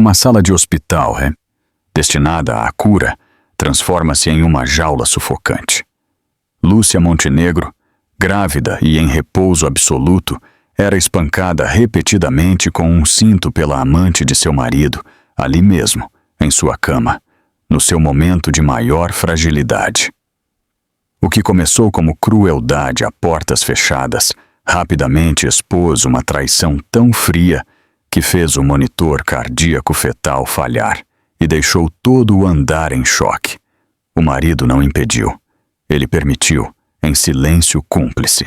Uma sala de hospital, destinada à cura, transforma-se em uma jaula sufocante. Lúcia Montenegro, grávida e em repouso absoluto, era espancada repetidamente com um cinto pela amante de seu marido, ali mesmo, em sua cama, no seu momento de maior fragilidade. O que começou como crueldade a portas fechadas, rapidamente expôs uma traição tão fria que fez o monitor cardíaco fetal falhar e deixou todo o andar em choque. O marido não impediu. Ele permitiu, em silêncio cúmplice.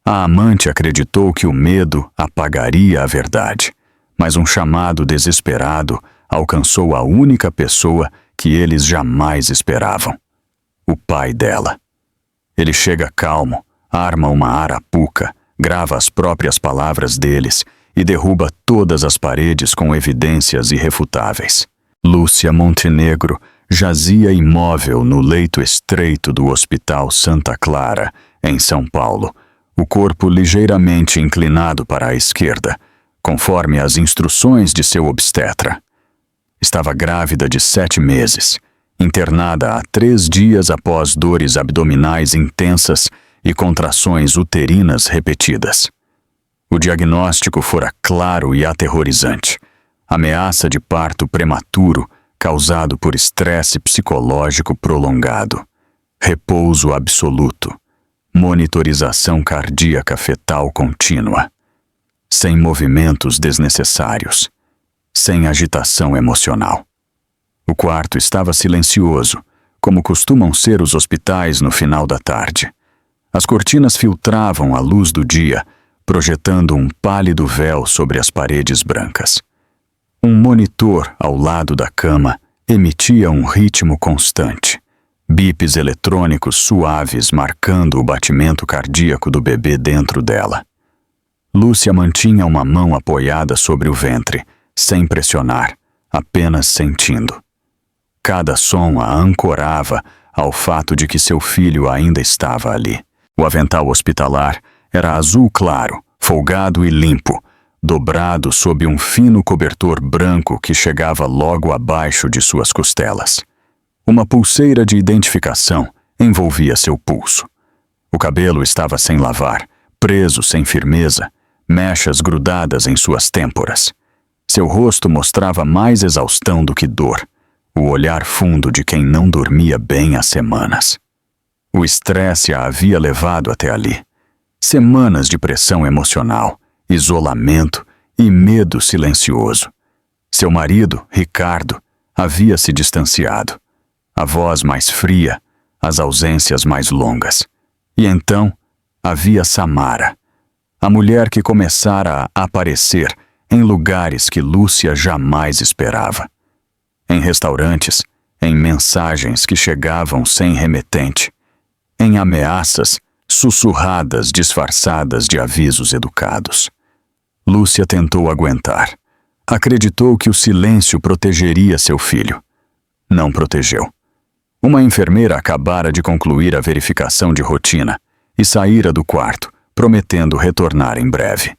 A amante acreditou que o medo apagaria a verdade, mas um chamado desesperado alcançou a única pessoa que eles jamais esperavam: o pai dela. Ele chega calmo, arma uma arapuca, grava as próprias palavras deles e derruba todas as paredes com evidências irrefutáveis. Lúcia Montenegro jazia imóvel no leito estreito do Hospital Santa Clara, em São Paulo, o corpo ligeiramente inclinado para a esquerda, conforme as instruções de seu obstetra. Estava grávida de 7 meses, internada há 3 dias após dores abdominais intensas e contrações uterinas repetidas. O diagnóstico fora claro e aterrorizante: ameaça de parto prematuro causado por estresse psicológico prolongado, repouso absoluto, monitorização cardíaca fetal contínua, sem movimentos desnecessários, sem agitação emocional. O quarto estava silencioso, como costumam ser os hospitais no final da tarde. As cortinas filtravam a luz do dia, projetando um pálido véu sobre as paredes brancas. Um monitor ao lado da cama emitia um ritmo constante, bips eletrônicos suaves marcando o batimento cardíaco do bebê dentro dela. Lúcia mantinha uma mão apoiada sobre o ventre, sem pressionar, apenas sentindo. Cada som a ancorava ao fato de que seu filho ainda estava ali. O avental hospitalar era azul claro, folgado e limpo, dobrado sob um fino cobertor branco que chegava logo abaixo de suas costelas. Uma pulseira de identificação envolvia seu pulso. O cabelo estava sem lavar, preso sem firmeza, mechas grudadas em suas têmporas. Seu rosto mostrava mais exaustão do que dor, o olhar fundo de quem não dormia bem há semanas. O estresse a havia levado até ali. Semanas de pressão emocional, isolamento e medo silencioso. Seu marido, Ricardo, havia se distanciado. A voz mais fria, as ausências mais longas. E então havia Samara, a mulher que começara a aparecer em lugares que Lúcia jamais esperava. Em restaurantes, em mensagens que chegavam sem remetente, em ameaças sussurradas disfarçadas de avisos educados. Lúcia tentou aguentar. Acreditou que o silêncio protegeria seu filho. Não protegeu. Uma enfermeira acabara de concluir a verificação de rotina e saíra do quarto, prometendo retornar em breve.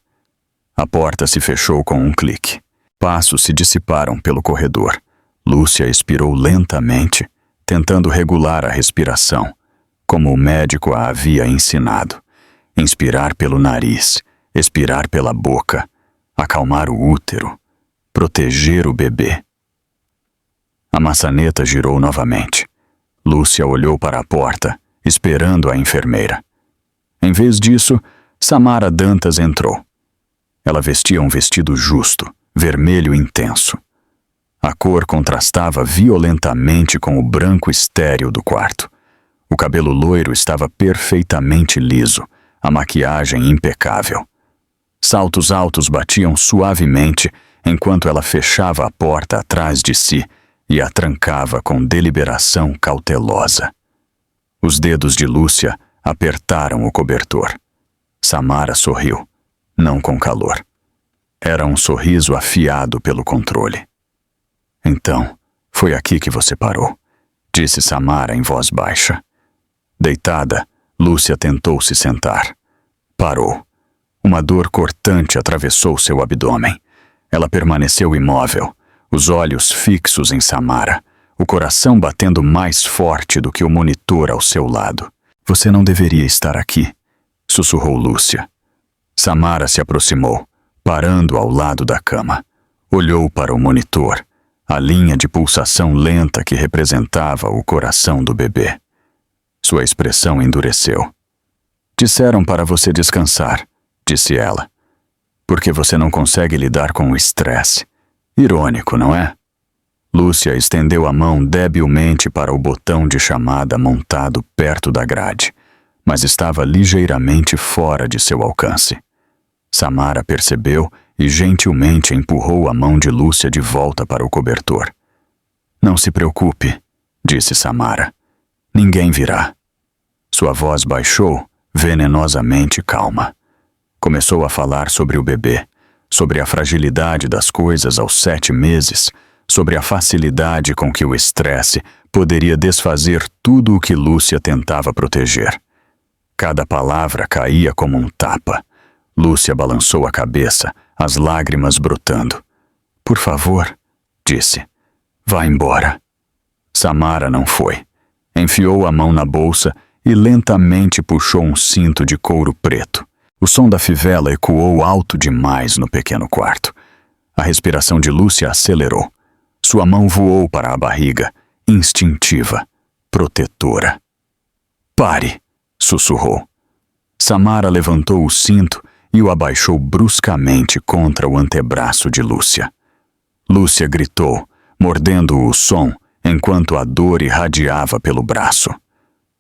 A porta se fechou com um clique. Passos se dissiparam pelo corredor. Lúcia expirou lentamente, tentando regular a respiração, como o médico a havia ensinado. Inspirar pelo nariz, expirar pela boca, acalmar o útero, proteger o bebê. A maçaneta girou novamente. Lúcia olhou para a porta, esperando a enfermeira. Em vez disso, Samara Dantas entrou. Ela vestia um vestido justo, vermelho intenso. A cor contrastava violentamente com o branco estéril do quarto. O cabelo loiro estava perfeitamente liso, a maquiagem impecável. Saltos altos batiam suavemente enquanto ela fechava a porta atrás de si e a trancava com deliberação cautelosa. Os dedos de Lúcia apertaram o cobertor. Samara sorriu, não com calor. Era um sorriso afiado pelo controle. Então, foi aqui que você parou, disse Samara em voz baixa. Deitada, Lúcia tentou se sentar. Parou. Uma dor cortante atravessou seu abdômen. Ela permaneceu imóvel, os olhos fixos em Samara, o coração batendo mais forte do que o monitor ao seu lado. Você não deveria estar aqui, sussurrou Lúcia. Samara se aproximou, parando ao lado da cama. Olhou para o monitor, a linha de pulsação lenta que representava o coração do bebê. Sua expressão endureceu. Disseram para você descansar, disse ela. Porque você não consegue lidar com o estresse. Irônico, não é? Lúcia estendeu a mão debilmente para o botão de chamada montado perto da grade, mas estava ligeiramente fora de seu alcance. Samara percebeu e gentilmente empurrou a mão de Lúcia de volta para o cobertor. Não se preocupe, disse Samara. Ninguém virá. Sua voz baixou, venenosamente calma. Começou a falar sobre o bebê, sobre a fragilidade das coisas aos 7 meses, sobre a facilidade com que o estresse poderia desfazer tudo o que Lúcia tentava proteger. Cada palavra caía como um tapa. Lúcia balançou a cabeça, as lágrimas brotando. Por favor, disse. Vá embora. Samara não foi. Enfiou a mão na bolsa e lentamente puxou um cinto de couro preto. O som da fivela ecoou alto demais no pequeno quarto. A respiração de Lúcia acelerou. Sua mão voou para a barriga, instintiva, protetora. Pare, sussurrou. Samara levantou o cinto e o abaixou bruscamente contra o antebraço de Lúcia. Lúcia gritou, mordendo o som, enquanto a dor irradiava pelo braço.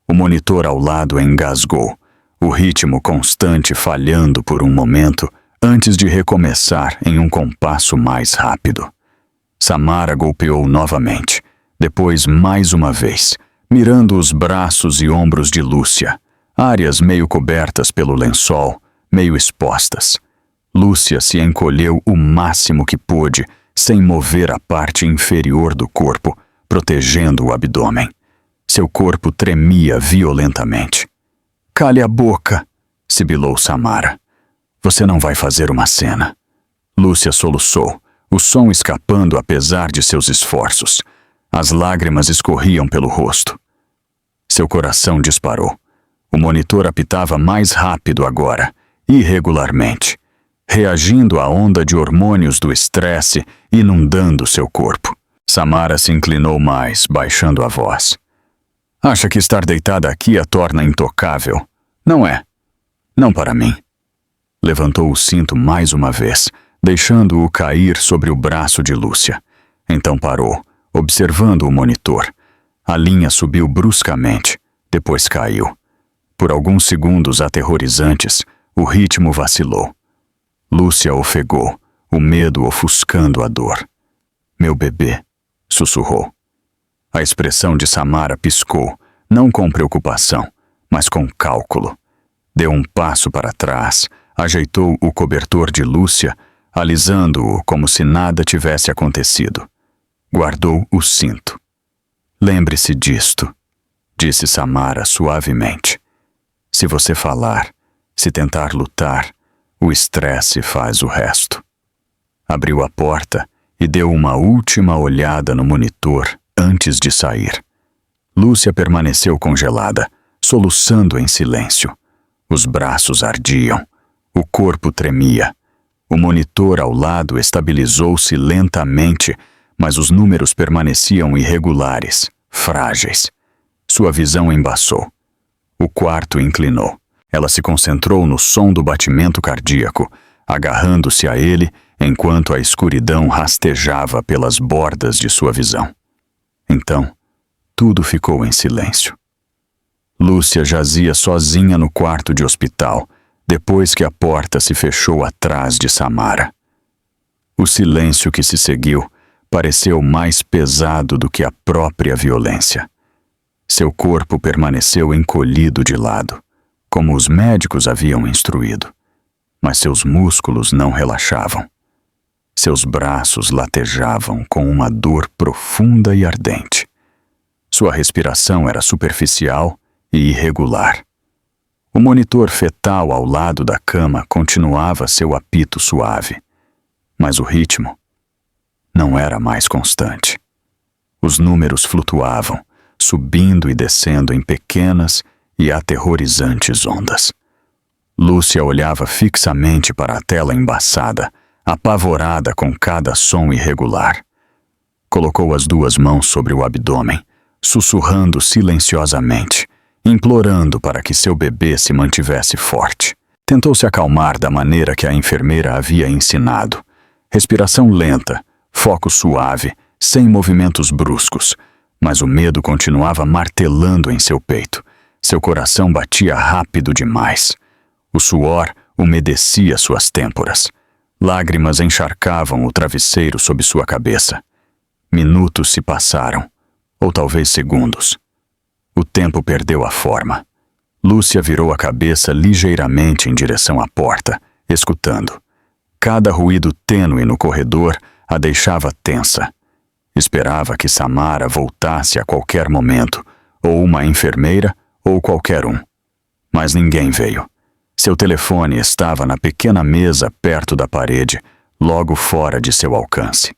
O monitor ao lado engasgou, o ritmo constante falhando por um momento antes de recomeçar em um compasso mais rápido. Samara golpeou novamente, depois mais uma vez, mirando os braços e ombros de Lúcia, áreas meio cobertas pelo lençol, meio expostas. Lúcia se encolheu o máximo que pôde, sem mover a parte inferior do corpo, protegendo o abdômen. Seu corpo tremia violentamente. Cale a boca, sibilou Samara. Você não vai fazer uma cena. Lúcia soluçou, o som escapando apesar de seus esforços. As lágrimas escorriam pelo rosto. Seu coração disparou. O monitor apitava mais rápido agora, irregularmente, reagindo à onda de hormônios do estresse inundando seu corpo. Samara se inclinou mais, baixando a voz. Acha que estar deitada aqui a torna intocável? Não é. Não para mim. Levantou o cinto mais uma vez, deixando-o cair sobre o braço de Lúcia. Então parou, observando o monitor. A linha subiu bruscamente, depois caiu. Por alguns segundos aterrorizantes, o ritmo vacilou. Lúcia ofegou, o medo ofuscando a dor. Meu bebê, sussurrou. A expressão de Samara piscou, não com preocupação, mas com cálculo. Deu um passo para trás, ajeitou o cobertor de Lúcia, alisando-o como se nada tivesse acontecido. Guardou o cinto. Lembre-se disto, disse Samara suavemente. Se você falar, se tentar lutar, o estresse faz o resto. Abriu a porta e deu uma última olhada no monitor antes de sair. Lúcia permaneceu congelada, soluçando em silêncio. Os braços ardiam, o corpo tremia. O monitor ao lado estabilizou-se lentamente, mas os números permaneciam irregulares, frágeis. Sua visão embaçou. O quarto inclinou. Ela se concentrou no som do batimento cardíaco, agarrando-se a ele enquanto a escuridão rastejava pelas bordas de sua visão. Então, tudo ficou em silêncio. Lúcia jazia sozinha no quarto de hospital, depois que a porta se fechou atrás de Samara. O silêncio que se seguiu pareceu mais pesado do que a própria violência. Seu corpo permaneceu encolhido de lado, como os médicos haviam instruído, mas seus músculos não relaxavam. Seus braços latejavam com uma dor profunda e ardente. Sua respiração era superficial e irregular. O monitor fetal ao lado da cama continuava seu apito suave, mas o ritmo não era mais constante. Os números flutuavam, subindo e descendo em pequenas e aterrorizantes ondas. Lúcia olhava fixamente para a tela embaçada, apavorada com cada som irregular. Colocou as 2 mãos sobre o abdômen, sussurrando silenciosamente, implorando para que seu bebê se mantivesse forte. Tentou se acalmar da maneira que a enfermeira havia ensinado. Respiração lenta, foco suave, sem movimentos bruscos, mas o medo continuava martelando em seu peito. Seu coração batia rápido demais. O suor umedecia suas têmporas. Lágrimas encharcavam o travesseiro sob sua cabeça. Minutos se passaram, ou talvez segundos. O tempo perdeu a forma. Lúcia virou a cabeça ligeiramente em direção à porta, escutando. Cada ruído tênue no corredor a deixava tensa. Esperava que Samara voltasse a qualquer momento, ou uma enfermeira, ou qualquer um. Mas ninguém veio. Seu telefone estava na pequena mesa perto da parede, logo fora de seu alcance.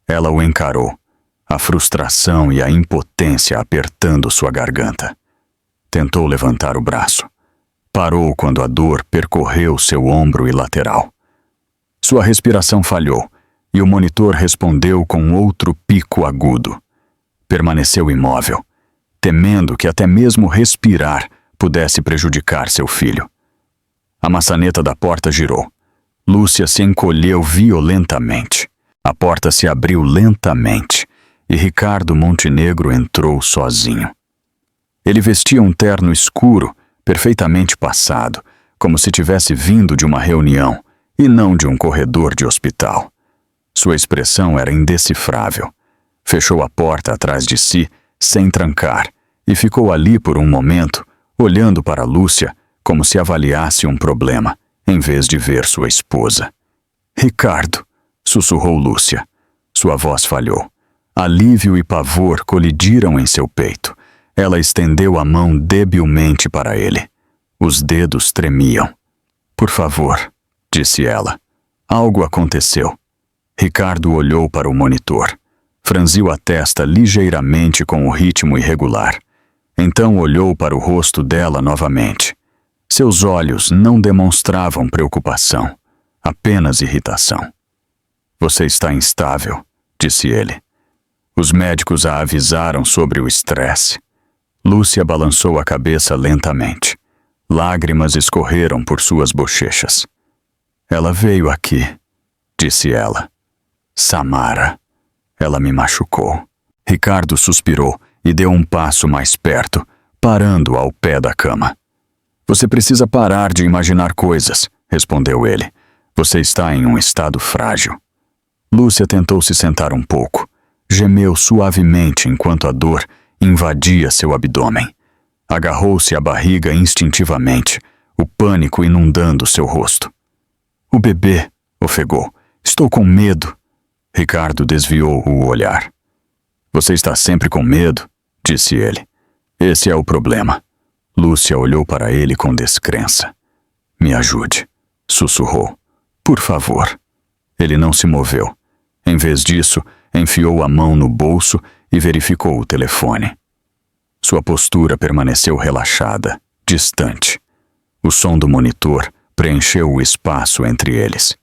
Ela o encarou, a frustração e a impotência apertando sua garganta. Tentou levantar o braço. Parou quando a dor percorreu seu ombro e lateral. Sua respiração falhou, e o monitor respondeu com outro pico agudo. Permaneceu imóvel, temendo que até mesmo respirar pudesse prejudicar seu filho. A maçaneta da porta girou. Lúcia se encolheu violentamente. A porta se abriu lentamente e Ricardo Montenegro entrou sozinho. Ele vestia um terno escuro, perfeitamente passado, como se tivesse vindo de uma reunião e não de um corredor de hospital. Sua expressão era indecifrável. Fechou a porta atrás de si, sem trancar, e ficou ali por um momento, olhando para Lúcia como se avaliasse um problema, em vez de ver sua esposa. "Ricardo", sussurrou Lúcia. Sua voz falhou. Alívio e pavor colidiram em seu peito. Ela estendeu a mão debilmente para ele. Os dedos tremiam. "Por favor", disse ela. Algo aconteceu. Ricardo olhou para o monitor. Franziu a testa ligeiramente com o ritmo irregular. Então olhou para o rosto dela novamente. Seus olhos não demonstravam preocupação, apenas irritação. "Você está instável", disse ele. Os médicos a avisaram sobre o estresse. Lúcia balançou a cabeça lentamente. Lágrimas escorreram por suas bochechas. "Ela veio aqui", disse ela. "Samara. Ela me machucou." Ricardo suspirou e deu um passo mais perto, parando ao pé da cama. "Você precisa parar de imaginar coisas", respondeu ele. "Você está em um estado frágil." Lúcia tentou se sentar um pouco. Gemeu suavemente enquanto a dor invadia seu abdômen. Agarrou-se à barriga instintivamente, o pânico inundando seu rosto. "O bebê", ofegou. "Estou com medo." Ricardo desviou o olhar. "Você está sempre com medo", disse ele. "Esse é o problema." Lúcia olhou para ele com descrença. "Me ajude", sussurrou. "Por favor." Ele não se moveu. Em vez disso, enfiou a mão no bolso e verificou o telefone. Sua postura permaneceu relaxada, distante. O som do monitor preencheu o espaço entre eles.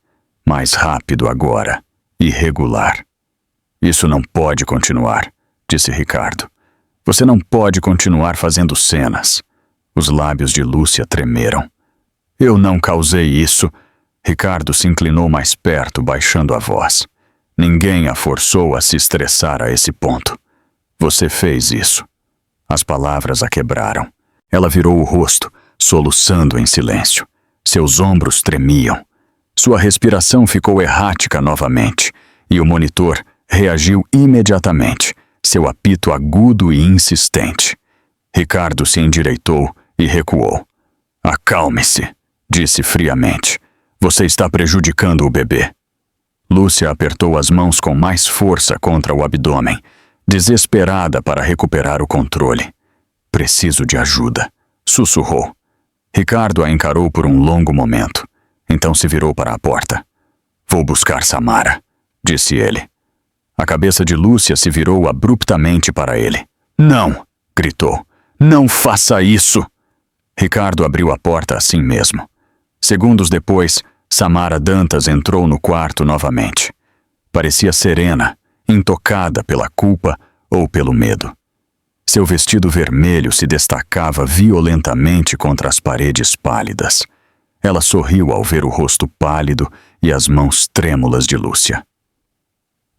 Mais rápido agora, irregular. "Isso não pode continuar", disse Ricardo. "Você não pode continuar fazendo cenas." Os lábios de Lúcia tremeram. "Eu não causei isso." Ricardo se inclinou mais perto, baixando a voz. "Ninguém a forçou a se estressar a esse ponto. Você fez isso." As palavras a quebraram. Ela virou o rosto, soluçando em silêncio. Seus ombros tremiam. Sua respiração ficou errática novamente, e o monitor reagiu imediatamente, seu apito agudo e insistente. Ricardo se endireitou e recuou. "Acalme-se", disse friamente. "Você está prejudicando o bebê." Lúcia apertou as mãos com mais força contra o abdômen, desesperada para recuperar o controle. "Preciso de ajuda", sussurrou. Ricardo a encarou por um longo momento. Então se virou para a porta. "Vou buscar Samara", disse ele. A cabeça de Lúcia se virou abruptamente para ele. Não! Gritou. Não faça isso! Ricardo abriu a porta assim mesmo. Segundos depois, Samara Dantas entrou no quarto novamente. Parecia serena, intocada pela culpa ou pelo medo. Seu vestido vermelho se destacava violentamente contra as paredes pálidas. Ela sorriu ao ver o rosto pálido e as mãos trêmulas de Lúcia.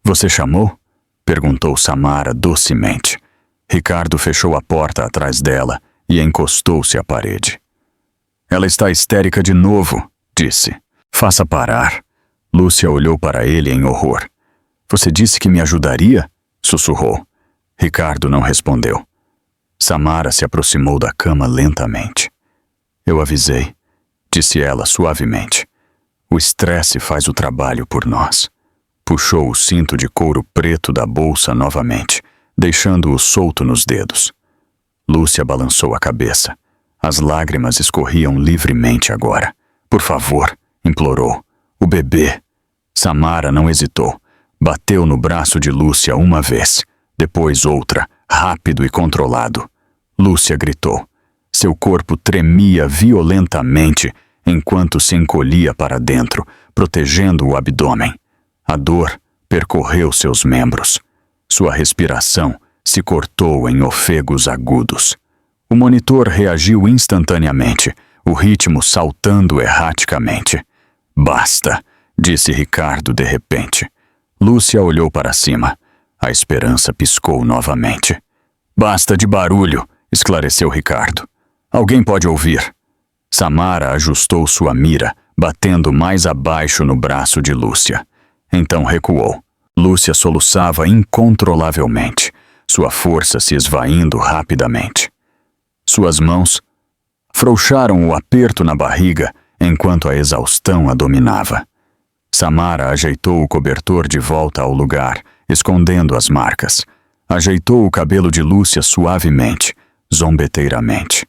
Você chamou? Perguntou Samara docemente. Ricardo fechou a porta atrás dela e encostou-se à parede. Ela está histérica de novo, disse. Faça parar. Lúcia olhou para ele em horror. Você disse que me ajudaria? Sussurrou. Ricardo não respondeu. Samara se aproximou da cama lentamente. Eu avisei, disse ela suavemente. O estresse faz o trabalho por nós. Puxou o cinto de couro preto da bolsa novamente, deixando-o solto nos dedos. Lúcia balançou a cabeça. As lágrimas escorriam livremente agora. Por favor, implorou. O bebê. Samara não hesitou. Bateu no braço de Lúcia uma vez, depois outra, rápido e controlado. Lúcia gritou. Seu corpo tremia violentamente enquanto se encolhia para dentro, protegendo o abdômen. A dor percorreu seus membros. Sua respiração se cortou em ofegos agudos. O monitor reagiu instantaneamente, o ritmo saltando erraticamente. Basta, disse Ricardo de repente. Lúcia olhou para cima. A esperança piscou novamente. Basta de barulho, esclareceu Ricardo. Alguém pode ouvir. Samara ajustou sua mira, batendo mais abaixo no braço de Lúcia. Então recuou. Lúcia soluçava incontrolavelmente, sua força se esvaindo rapidamente. Suas mãos frouxaram o aperto na barriga enquanto a exaustão a dominava. Samara ajeitou o cobertor de volta ao lugar, escondendo as marcas. Ajeitou o cabelo de Lúcia suavemente, zombeteiramente.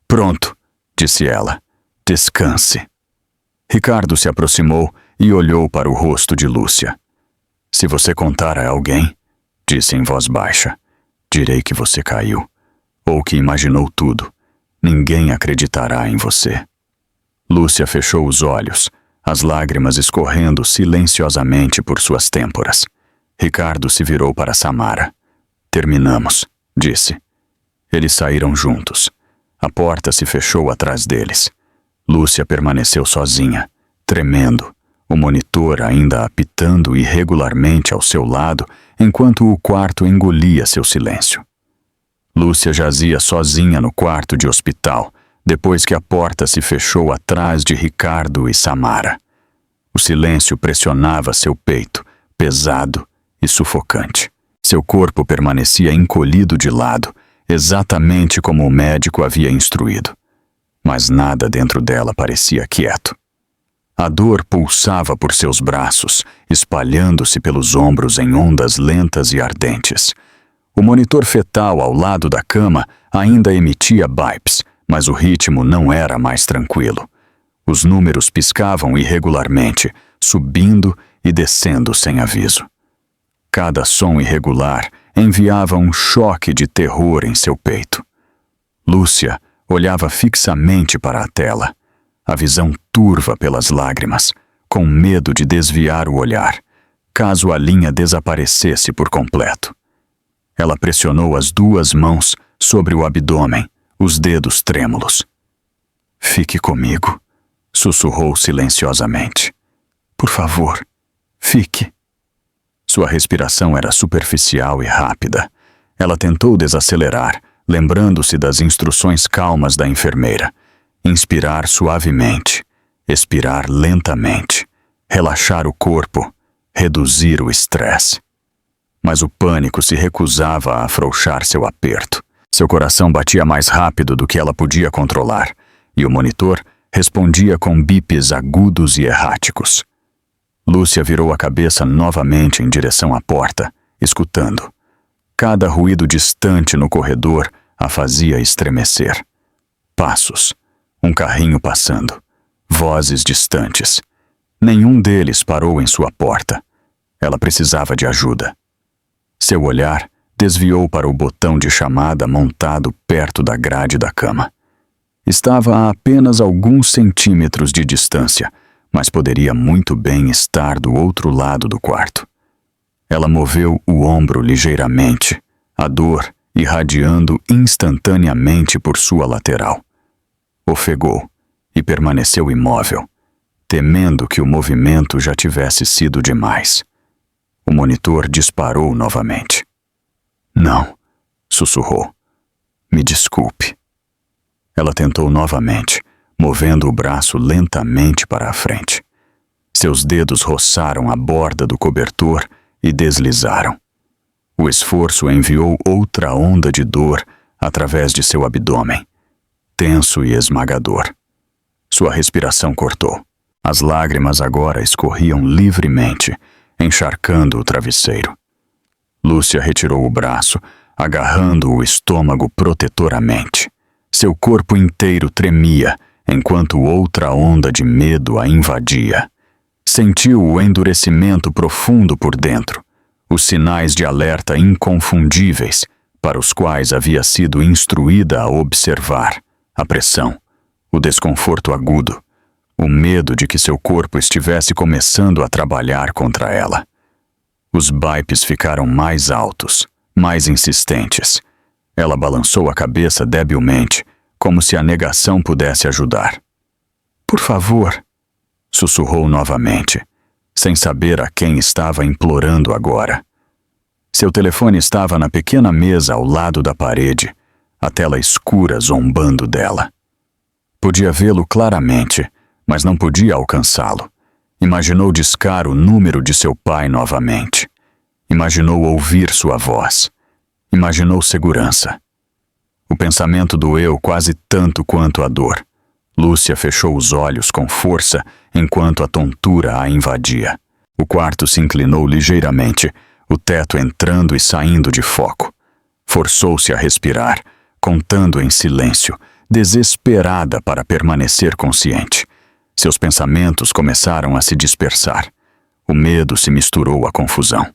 Pronto, disse ela. Descanse. Ricardo se aproximou e olhou para o rosto de Lúcia. Se você contar a alguém, disse em voz baixa, direi que você caiu, ou que imaginou tudo. Ninguém acreditará em você. Lúcia fechou os olhos, as lágrimas escorrendo silenciosamente por suas têmporas. Ricardo se virou para Samara. Terminamos, disse. Eles saíram juntos. A porta se fechou atrás deles. Lúcia permaneceu sozinha, tremendo, o monitor ainda apitando irregularmente ao seu lado enquanto o quarto engolia seu silêncio. Lúcia jazia sozinha no quarto de hospital, depois que a porta se fechou atrás de Ricardo e Samara. O silêncio pressionava seu peito, pesado e sufocante. Seu corpo permanecia encolhido de lado, exatamente como o médico havia instruído. Mas nada dentro dela parecia quieto. A dor pulsava por seus braços, espalhando-se pelos ombros em ondas lentas e ardentes. O monitor fetal ao lado da cama ainda emitia bips, mas o ritmo não era mais tranquilo. Os números piscavam irregularmente, subindo e descendo sem aviso. Cada som irregular enviava um choque de terror em seu peito. Lúcia olhava fixamente para a tela, a visão turva pelas lágrimas, com medo de desviar o olhar, caso a linha desaparecesse por completo. Ela pressionou as duas mãos sobre o abdômen, os dedos trêmulos. Fique comigo, sussurrou silenciosamente. Por favor, fique. Sua respiração era superficial e rápida. Ela tentou desacelerar, lembrando-se das instruções calmas da enfermeira. Inspirar suavemente, expirar lentamente, relaxar o corpo, reduzir o estresse. Mas o pânico se recusava a afrouxar seu aperto. Seu coração batia mais rápido do que ela podia controlar, e o monitor respondia com bips agudos e erráticos. Lúcia virou a cabeça novamente em direção à porta, escutando. Cada ruído distante no corredor a fazia estremecer. Passos, um carrinho passando, vozes distantes. Nenhum deles parou em sua porta. Ela precisava de ajuda. Seu olhar desviou para o botão de chamada montado perto da grade da cama. Estava a apenas alguns centímetros de distância, mas poderia muito bem estar do outro lado do quarto. Ela moveu o ombro ligeiramente, a dor irradiando instantaneamente por sua lateral. Ofegou e permaneceu imóvel, temendo que o movimento já tivesse sido demais. O monitor disparou novamente. "Não", sussurrou. "Me desculpe." Ela tentou novamente, movendo o braço lentamente para a frente. Seus dedos roçaram a borda do cobertor e deslizaram. O esforço enviou outra onda de dor através de seu abdômen, tenso e esmagador. Sua respiração cortou. As lágrimas agora escorriam livremente, encharcando o travesseiro. Lúcia retirou o braço, agarrando o estômago protetoramente. Seu corpo inteiro tremia, enquanto outra onda de medo a invadia. Sentiu o endurecimento profundo por dentro, os sinais de alerta inconfundíveis para os quais havia sido instruída a observar: a pressão, o desconforto agudo, o medo de que seu corpo estivesse começando a trabalhar contra ela. Os bipes ficaram mais altos, mais insistentes. Ela balançou a cabeça debilmente, como se a negação pudesse ajudar. "Por favor", sussurrou novamente, sem saber a quem estava implorando agora. Seu telefone estava na pequena mesa ao lado da parede, a tela escura zombando dela. Podia vê-lo claramente, mas não podia alcançá-lo. Imaginou discar o número de seu pai novamente. Imaginou ouvir sua voz. Imaginou segurança. O pensamento doeu quase tanto quanto a dor. Lúcia fechou os olhos com força enquanto a tontura a invadia. O quarto se inclinou ligeiramente, o teto entrando e saindo de foco. Forçou-se a respirar, contando em silêncio, desesperada para permanecer consciente. Seus pensamentos começaram a se dispersar. O medo se misturou à confusão.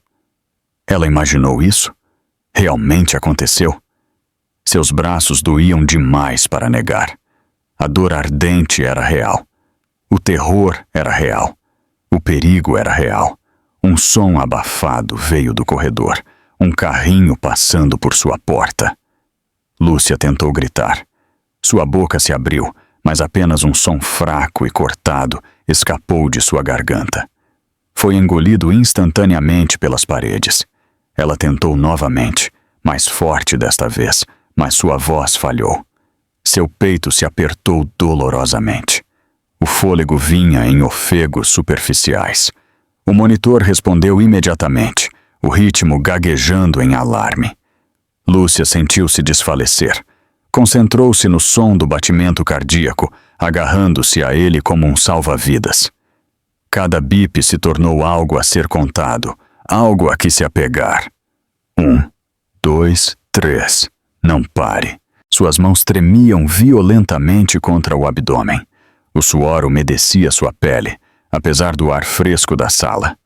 Ela imaginou isso? Realmente aconteceu? Seus braços doíam demais para negar. A dor ardente era real. O terror era real. O perigo era real. Um som abafado veio do corredor. Um carrinho passando por sua porta. Lúcia tentou gritar. Sua boca se abriu, mas apenas um som fraco e cortado escapou de sua garganta. Foi engolido instantaneamente pelas paredes. Ela tentou novamente, mais forte desta vez, mas sua voz falhou. Seu peito se apertou dolorosamente. O fôlego vinha em ofegos superficiais. O monitor respondeu imediatamente, o ritmo gaguejando em alarme. Lúcia sentiu-se desfalecer. Concentrou-se no som do batimento cardíaco, agarrando-se a ele como um salva-vidas. Cada bip se tornou algo a ser contado, algo a que se apegar. 1, 2, 3. Não pare. Suas mãos tremiam violentamente contra o abdômen. O suor umedecia sua pele, apesar do ar fresco da sala.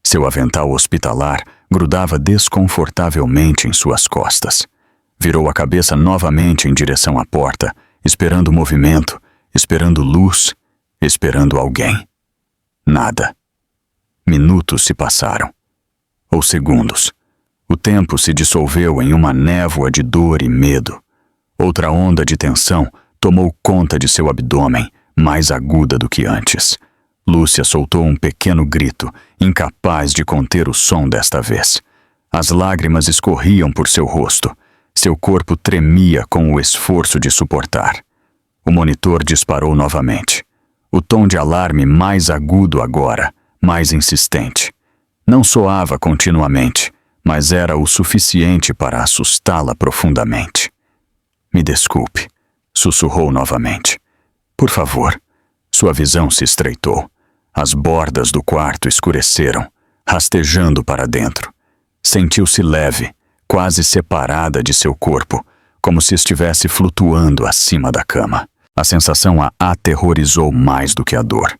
Seu avental hospitalar grudava desconfortavelmente em suas costas. Virou a cabeça novamente em direção à porta, esperando movimento, esperando luz, esperando alguém. Nada. Minutos se passaram. Ou segundos. O tempo se dissolveu em uma névoa de dor e medo. Outra onda de tensão tomou conta de seu abdômen, mais aguda do que antes. Lúcia soltou um pequeno grito, incapaz de conter o som desta vez. As lágrimas escorriam por seu rosto. Seu corpo tremia com o esforço de suportar. O monitor disparou novamente. O tom de alarme mais agudo agora, mais insistente. Não soava continuamente, mas era o suficiente para assustá-la profundamente. "Me desculpe", sussurrou novamente. "Por favor." Sua visão se estreitou. As bordas do quarto escureceram, rastejando para dentro. Sentiu-se leve, quase separada de seu corpo, como se estivesse flutuando acima da cama. A sensação a aterrorizou mais do que a dor.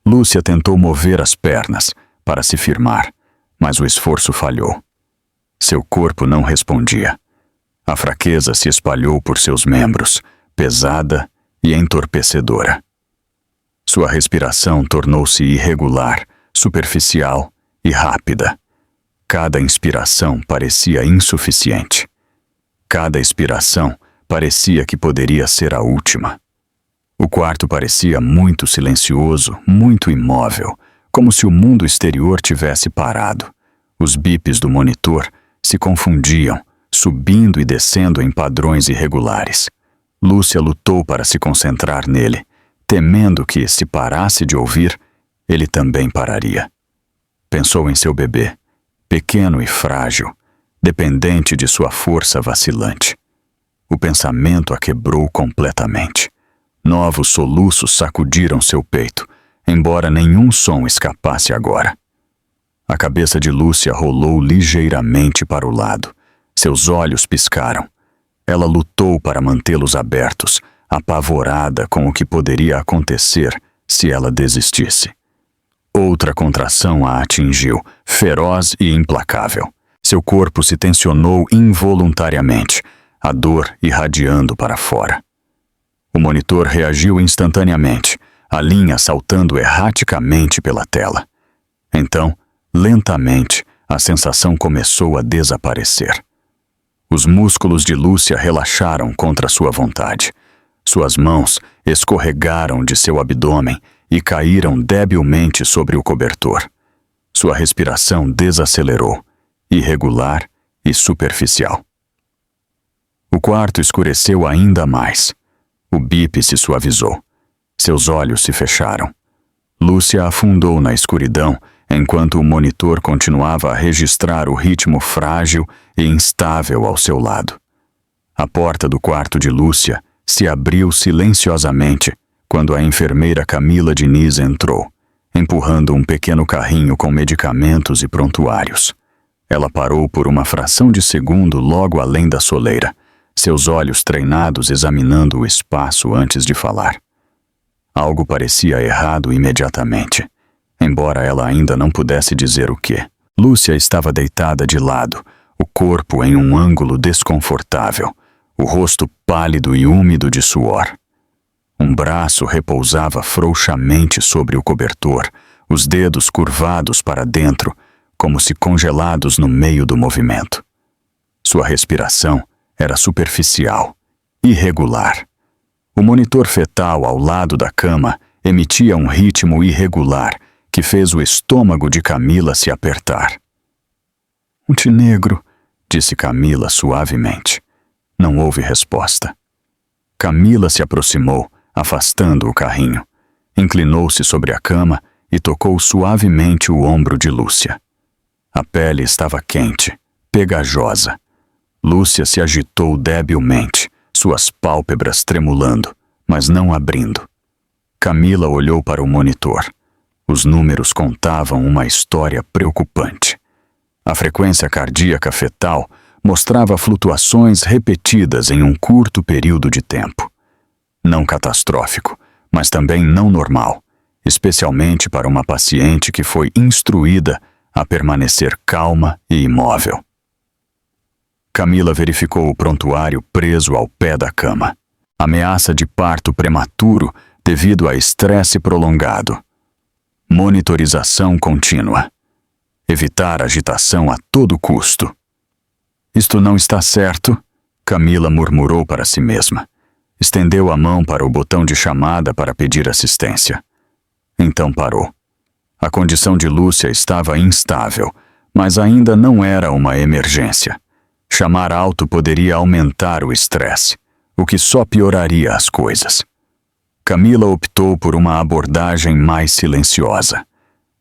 Lúcia tentou mover as pernas para se firmar, mas o esforço falhou. Seu corpo não respondia. A fraqueza se espalhou por seus membros, pesada e entorpecedora. Sua respiração tornou-se irregular, superficial e rápida. Cada inspiração parecia insuficiente. Cada expiração parecia que poderia ser a última. O quarto parecia muito silencioso, muito imóvel, como se o mundo exterior tivesse parado. Os bips do monitor se confundiam, subindo e descendo em padrões irregulares. Lúcia lutou para se concentrar nele, temendo que, se parasse de ouvir, ele também pararia. Pensou em seu bebê, pequeno e frágil, dependente de sua força vacilante. O pensamento a quebrou completamente. Novos soluços sacudiram seu peito, embora nenhum som escapasse agora. A cabeça de Lúcia rolou ligeiramente para o lado. Seus olhos piscaram. Ela lutou para mantê-los abertos, apavorada com o que poderia acontecer se ela desistisse. Outra contração a atingiu, feroz e implacável. Seu corpo se tensionou involuntariamente, a dor irradiando para fora. O monitor reagiu instantaneamente, a linha saltando erraticamente pela tela. Então, lentamente, a sensação começou a desaparecer. Os músculos de Lúcia relaxaram contra sua vontade. Suas mãos escorregaram de seu abdômen e caíram debilmente sobre o cobertor. Sua respiração desacelerou, irregular e superficial. O quarto escureceu ainda mais. O bip se suavizou. Seus olhos se fecharam. Lúcia afundou na escuridão enquanto o monitor continuava a registrar o ritmo frágil e instável ao seu lado. A porta do quarto de Lúcia se abriu silenciosamente quando a enfermeira Camila Diniz entrou, empurrando um pequeno carrinho com medicamentos e prontuários. Ela parou por uma fração de segundo logo além da soleira, seus olhos treinados examinando o espaço antes de falar. Algo parecia errado imediatamente, embora ela ainda não pudesse dizer o que. Lúcia estava deitada de lado, o corpo em um ângulo desconfortável, o rosto pálido e úmido de suor. Um braço repousava frouxamente sobre o cobertor, os dedos curvados para dentro, como se congelados no meio do movimento. Sua respiração era superficial, irregular. O monitor fetal ao lado da cama emitia um ritmo irregular que fez o estômago de Camila se apertar. "Montenegro", disse Camila suavemente. Não houve resposta. Camila se aproximou, afastando o carrinho. Inclinou-se sobre a cama e tocou suavemente o ombro de Lúcia. A pele estava quente, pegajosa. Lúcia se agitou debilmente, suas pálpebras tremulando, mas não abrindo. Camila olhou para o monitor. Os números contavam uma história preocupante. A frequência cardíaca fetal mostrava flutuações repetidas em um curto período de tempo. Não catastrófico, mas também não normal, especialmente para uma paciente que foi instruída a permanecer calma e imóvel. Camila verificou o prontuário preso ao pé da cama. Ameaça de parto prematuro devido a estresse prolongado. Monitorização contínua. Evitar agitação a todo custo. "Isto não está certo", Camila murmurou para si mesma. Estendeu a mão para o botão de chamada para pedir assistência. Então parou. A condição de Lúcia estava instável, mas ainda não era uma emergência. Chamar alto poderia aumentar o estresse, o que só pioraria as coisas. Camila optou por uma abordagem mais silenciosa.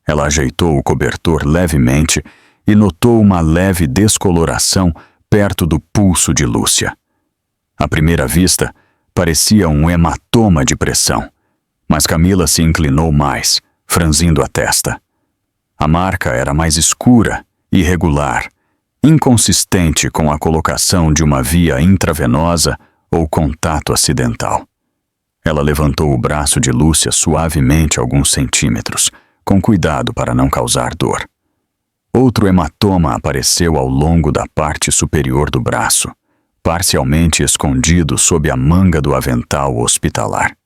Ela ajeitou o cobertor levemente e notou uma leve descoloração perto do pulso de Lúcia. À primeira vista, parecia um hematoma de pressão, mas Camila se inclinou mais, franzindo a testa. A marca era mais escura, irregular, inconsistente com a colocação de uma via intravenosa ou contato acidental. Ela levantou o braço de Lúcia suavemente alguns centímetros, com cuidado para não causar dor. Outro hematoma apareceu ao longo da parte superior do braço, parcialmente escondido sob a manga do avental hospitalar.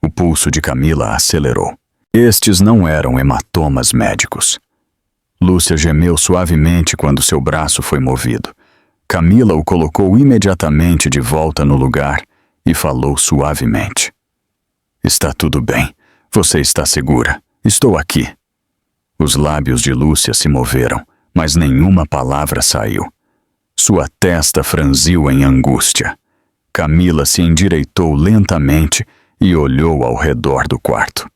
O pulso de Camila acelerou. Estes não eram hematomas médicos. Lúcia gemeu suavemente quando seu braço foi movido. Camila o colocou imediatamente de volta no lugar e falou suavemente. Está tudo bem. Você está segura. Estou aqui. Os lábios de Lúcia se moveram, mas nenhuma palavra saiu. Sua testa franziu em angústia. Camila se endireitou lentamente e olhou ao redor do quarto.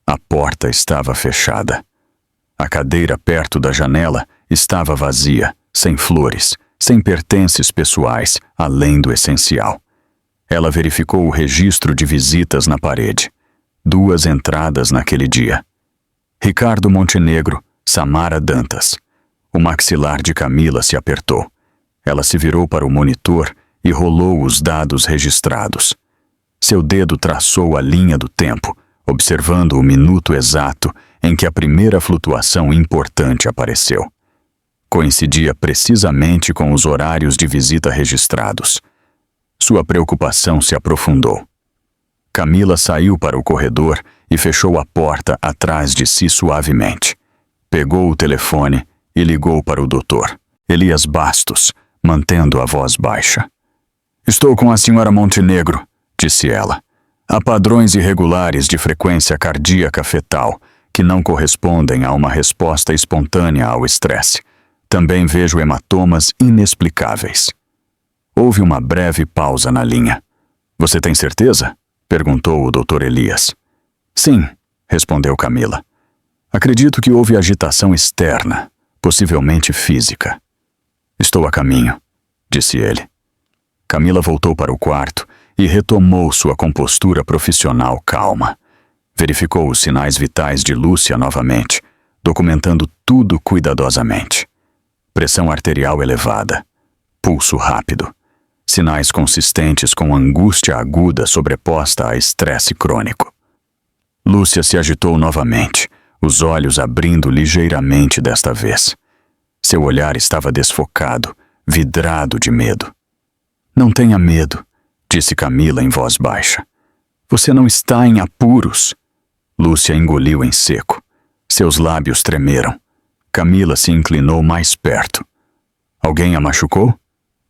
A porta estava fechada. A cadeira perto da janela estava vazia, sem flores, sem pertences pessoais, além do essencial. Ela verificou o registro de visitas na parede. 2 entradas naquele dia. Ricardo Montenegro, Samara Dantas. O maxilar de Camila se apertou. Ela se virou para o monitor e rolou os dados registrados. Seu dedo traçou a linha do tempo, observando o minuto exato em que a primeira flutuação importante apareceu. Coincidia precisamente com os horários de visita registrados. Sua preocupação se aprofundou. Camila saiu para o corredor e fechou a porta atrás de si suavemente. Pegou o telefone e ligou para o doutor, Elias Bastos, mantendo a voz baixa. Estou com a senhora Montenegro, disse ela. Há padrões irregulares de frequência cardíaca fetal que não correspondem a uma resposta espontânea ao estresse. Também vejo hematomas inexplicáveis. Houve uma breve pausa na linha. Você tem certeza? Perguntou o Dr. Elias. Sim, respondeu Camila. Acredito que houve agitação externa, possivelmente física. Estou a caminho, disse ele. Camila voltou para o quarto e retomou sua compostura profissional calma. Verificou os sinais vitais de Lúcia novamente, documentando tudo cuidadosamente. Pressão arterial elevada, pulso rápido, sinais consistentes com angústia aguda sobreposta a estresse crônico. Lúcia se agitou novamente, os olhos abrindo ligeiramente desta vez. Seu olhar estava desfocado, vidrado de medo. Não tenha medo, disse Camila em voz baixa. Você não está em apuros. Lúcia engoliu em seco. Seus lábios tremeram. Camila se inclinou mais perto. Alguém a machucou?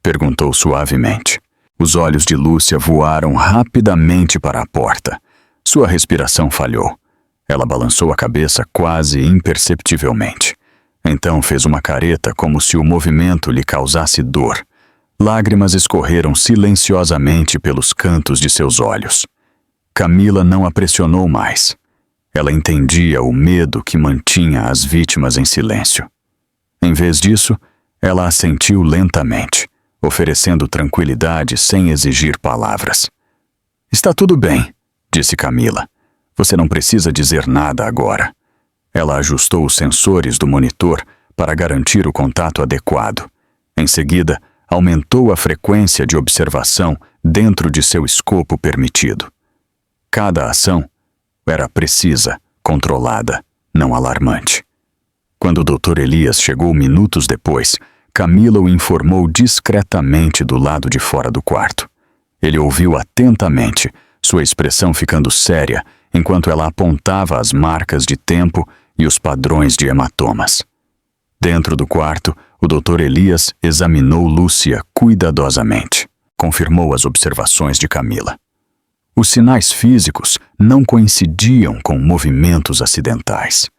Perguntou suavemente. Os olhos de Lúcia voaram rapidamente para a porta. Sua respiração falhou. Ela balançou a cabeça quase imperceptivelmente. Então fez uma careta como se o movimento lhe causasse dor. Lágrimas escorreram silenciosamente pelos cantos de seus olhos. Camila não a pressionou mais. Ela entendia o medo que mantinha as vítimas em silêncio. Em vez disso, ela assentiu lentamente, oferecendo tranquilidade sem exigir palavras. Está tudo bem, disse Camila. Você não precisa dizer nada agora. Ela ajustou os sensores do monitor para garantir o contato adequado. Em seguida, aumentou a frequência de observação dentro de seu escopo permitido. Cada ação era precisa, controlada, não alarmante. Quando o Dr. Elias chegou minutos depois, Camila o informou discretamente do lado de fora do quarto. Ele ouviu atentamente, sua expressão ficando séria, enquanto ela apontava as marcas de tempo e os padrões de hematomas. Dentro do quarto, o Dr. Elias examinou Lúcia cuidadosamente. Confirmou as observações de Camila. Os sinais físicos não coincidiam com movimentos acidentais.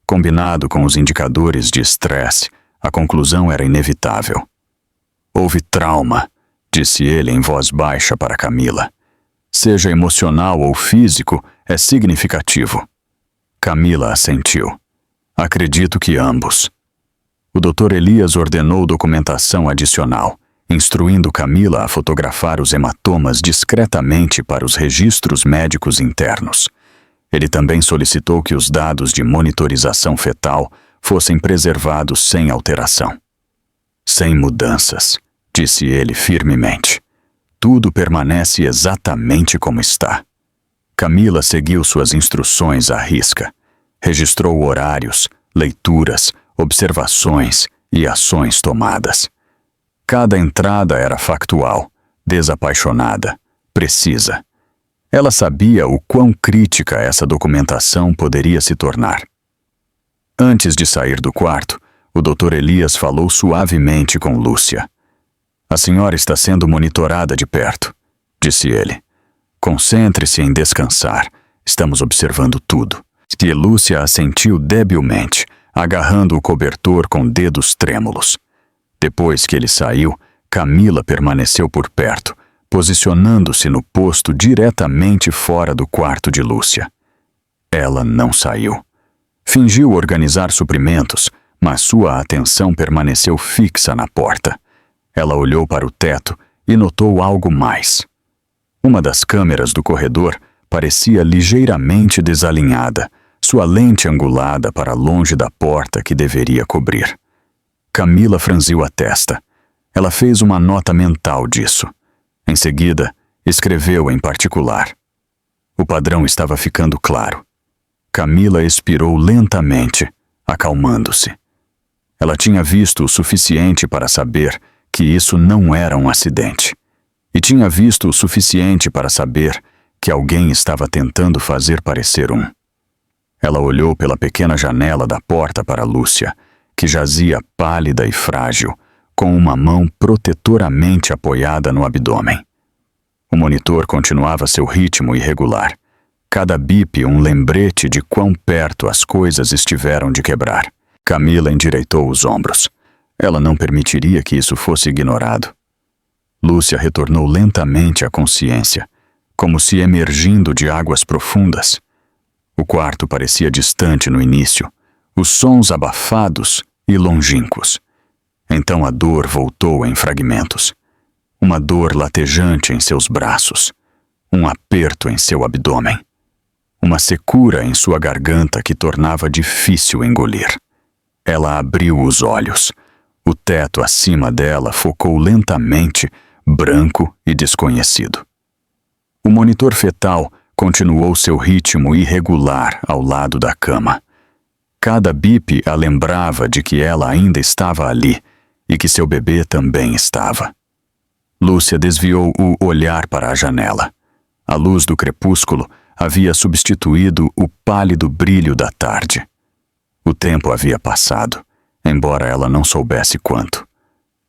Combinado com os indicadores de estresse, a conclusão era inevitável. Houve trauma, disse ele em voz baixa para Camila. Seja emocional ou físico, é significativo. Camila assentiu. Acredito que ambos. O Dr. Elias ordenou documentação adicional, instruindo Camila a fotografar os hematomas discretamente para os registros médicos internos. Ele também solicitou que os dados de monitorização fetal fossem preservados sem alteração. Sem mudanças, disse ele firmemente. Tudo permanece exatamente como está. Camila seguiu suas instruções à risca. Registrou horários, leituras, observações e ações tomadas. Cada entrada era factual, desapaixonada, precisa. Ela sabia o quão crítica essa documentação poderia se tornar. Antes de sair do quarto, o Dr. Elias falou suavemente com Lúcia. A senhora está sendo monitorada de perto, disse ele. Concentre-se em descansar. Estamos observando tudo. E Lúcia assentiu debilmente, agarrando o cobertor com dedos trêmulos. Depois que ele saiu, Camila permaneceu por perto, posicionando-se no posto diretamente fora do quarto de Lúcia. Ela não saiu. Fingiu organizar suprimentos, mas sua atenção permaneceu fixa na porta. Ela olhou para o teto e notou algo mais. Uma das câmeras do corredor parecia ligeiramente desalinhada, sua lente angulada para longe da porta que deveria cobrir. Camila franziu a testa. Ela fez uma nota mental disso. Em seguida, escreveu em particular. O padrão estava ficando claro. Camila expirou lentamente, acalmando-se. Ela tinha visto o suficiente para saber que isso não era um acidente. E tinha visto o suficiente para saber que alguém estava tentando fazer parecer um. Ela olhou pela pequena janela da porta para Lúcia, que jazia pálida e frágil, com uma mão protetoramente apoiada no abdômen. O monitor continuava seu ritmo irregular. Cada bip um lembrete de quão perto as coisas estiveram de quebrar. Camila endireitou os ombros. Ela não permitiria que isso fosse ignorado. Lúcia retornou lentamente à consciência, como se emergindo de águas profundas. O quarto parecia distante no início, os sons abafados e longínquos. Então a dor voltou em fragmentos. Uma dor latejante em seus braços, um aperto em seu abdômen, uma secura em sua garganta que tornava difícil engolir. Ela abriu os olhos. O teto acima dela focou lentamente, branco e desconhecido. O monitor fetal continuou seu ritmo irregular ao lado da cama. Cada bip a lembrava de que ela ainda estava ali e que seu bebê também estava. Lúcia desviou o olhar para a janela. A luz do crepúsculo havia substituído o pálido brilho da tarde. O tempo havia passado, embora ela não soubesse quanto.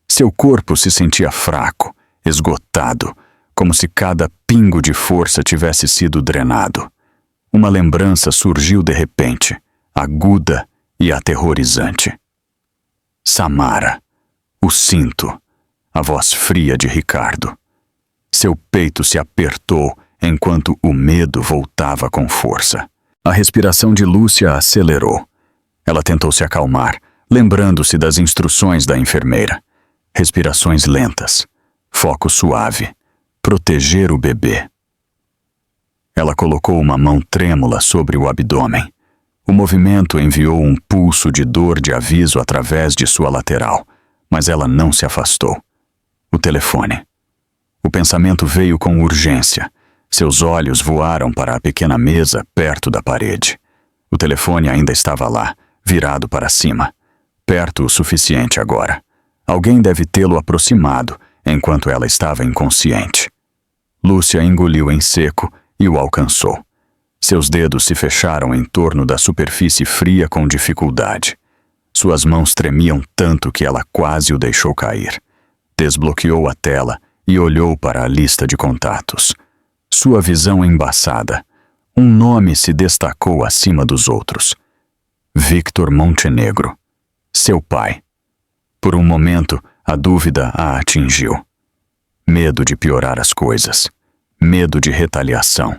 Seu corpo se sentia fraco, esgotado, como se cada pingo de força tivesse sido drenado. Uma lembrança surgiu de repente, aguda e aterrorizante. Samara, o cinto, a voz fria de Ricardo. Seu peito se apertou enquanto o medo voltava com força. A respiração de Lúcia acelerou. Ela tentou se acalmar, lembrando-se das instruções da enfermeira. Respirações lentas, foco suave, proteger o bebê. Ela colocou uma mão trêmula sobre o abdômen. O movimento enviou um pulso de dor de aviso através de sua lateral, mas ela não se afastou. O telefone. O pensamento veio com urgência. Seus olhos voaram para a pequena mesa perto da parede. O telefone ainda estava lá, virado para cima. Perto o suficiente agora. Alguém deve tê-lo aproximado enquanto ela estava inconsciente. Lúcia engoliu em seco e o alcançou. Seus dedos se fecharam em torno da superfície fria com dificuldade. Suas mãos tremiam tanto que ela quase o deixou cair. Desbloqueou a tela e olhou para a lista de contatos. Sua visão embaçada. Um nome se destacou acima dos outros. Victor Montenegro. Seu pai. Por um momento, a dúvida a atingiu. Medo de piorar as coisas. Medo de retaliação.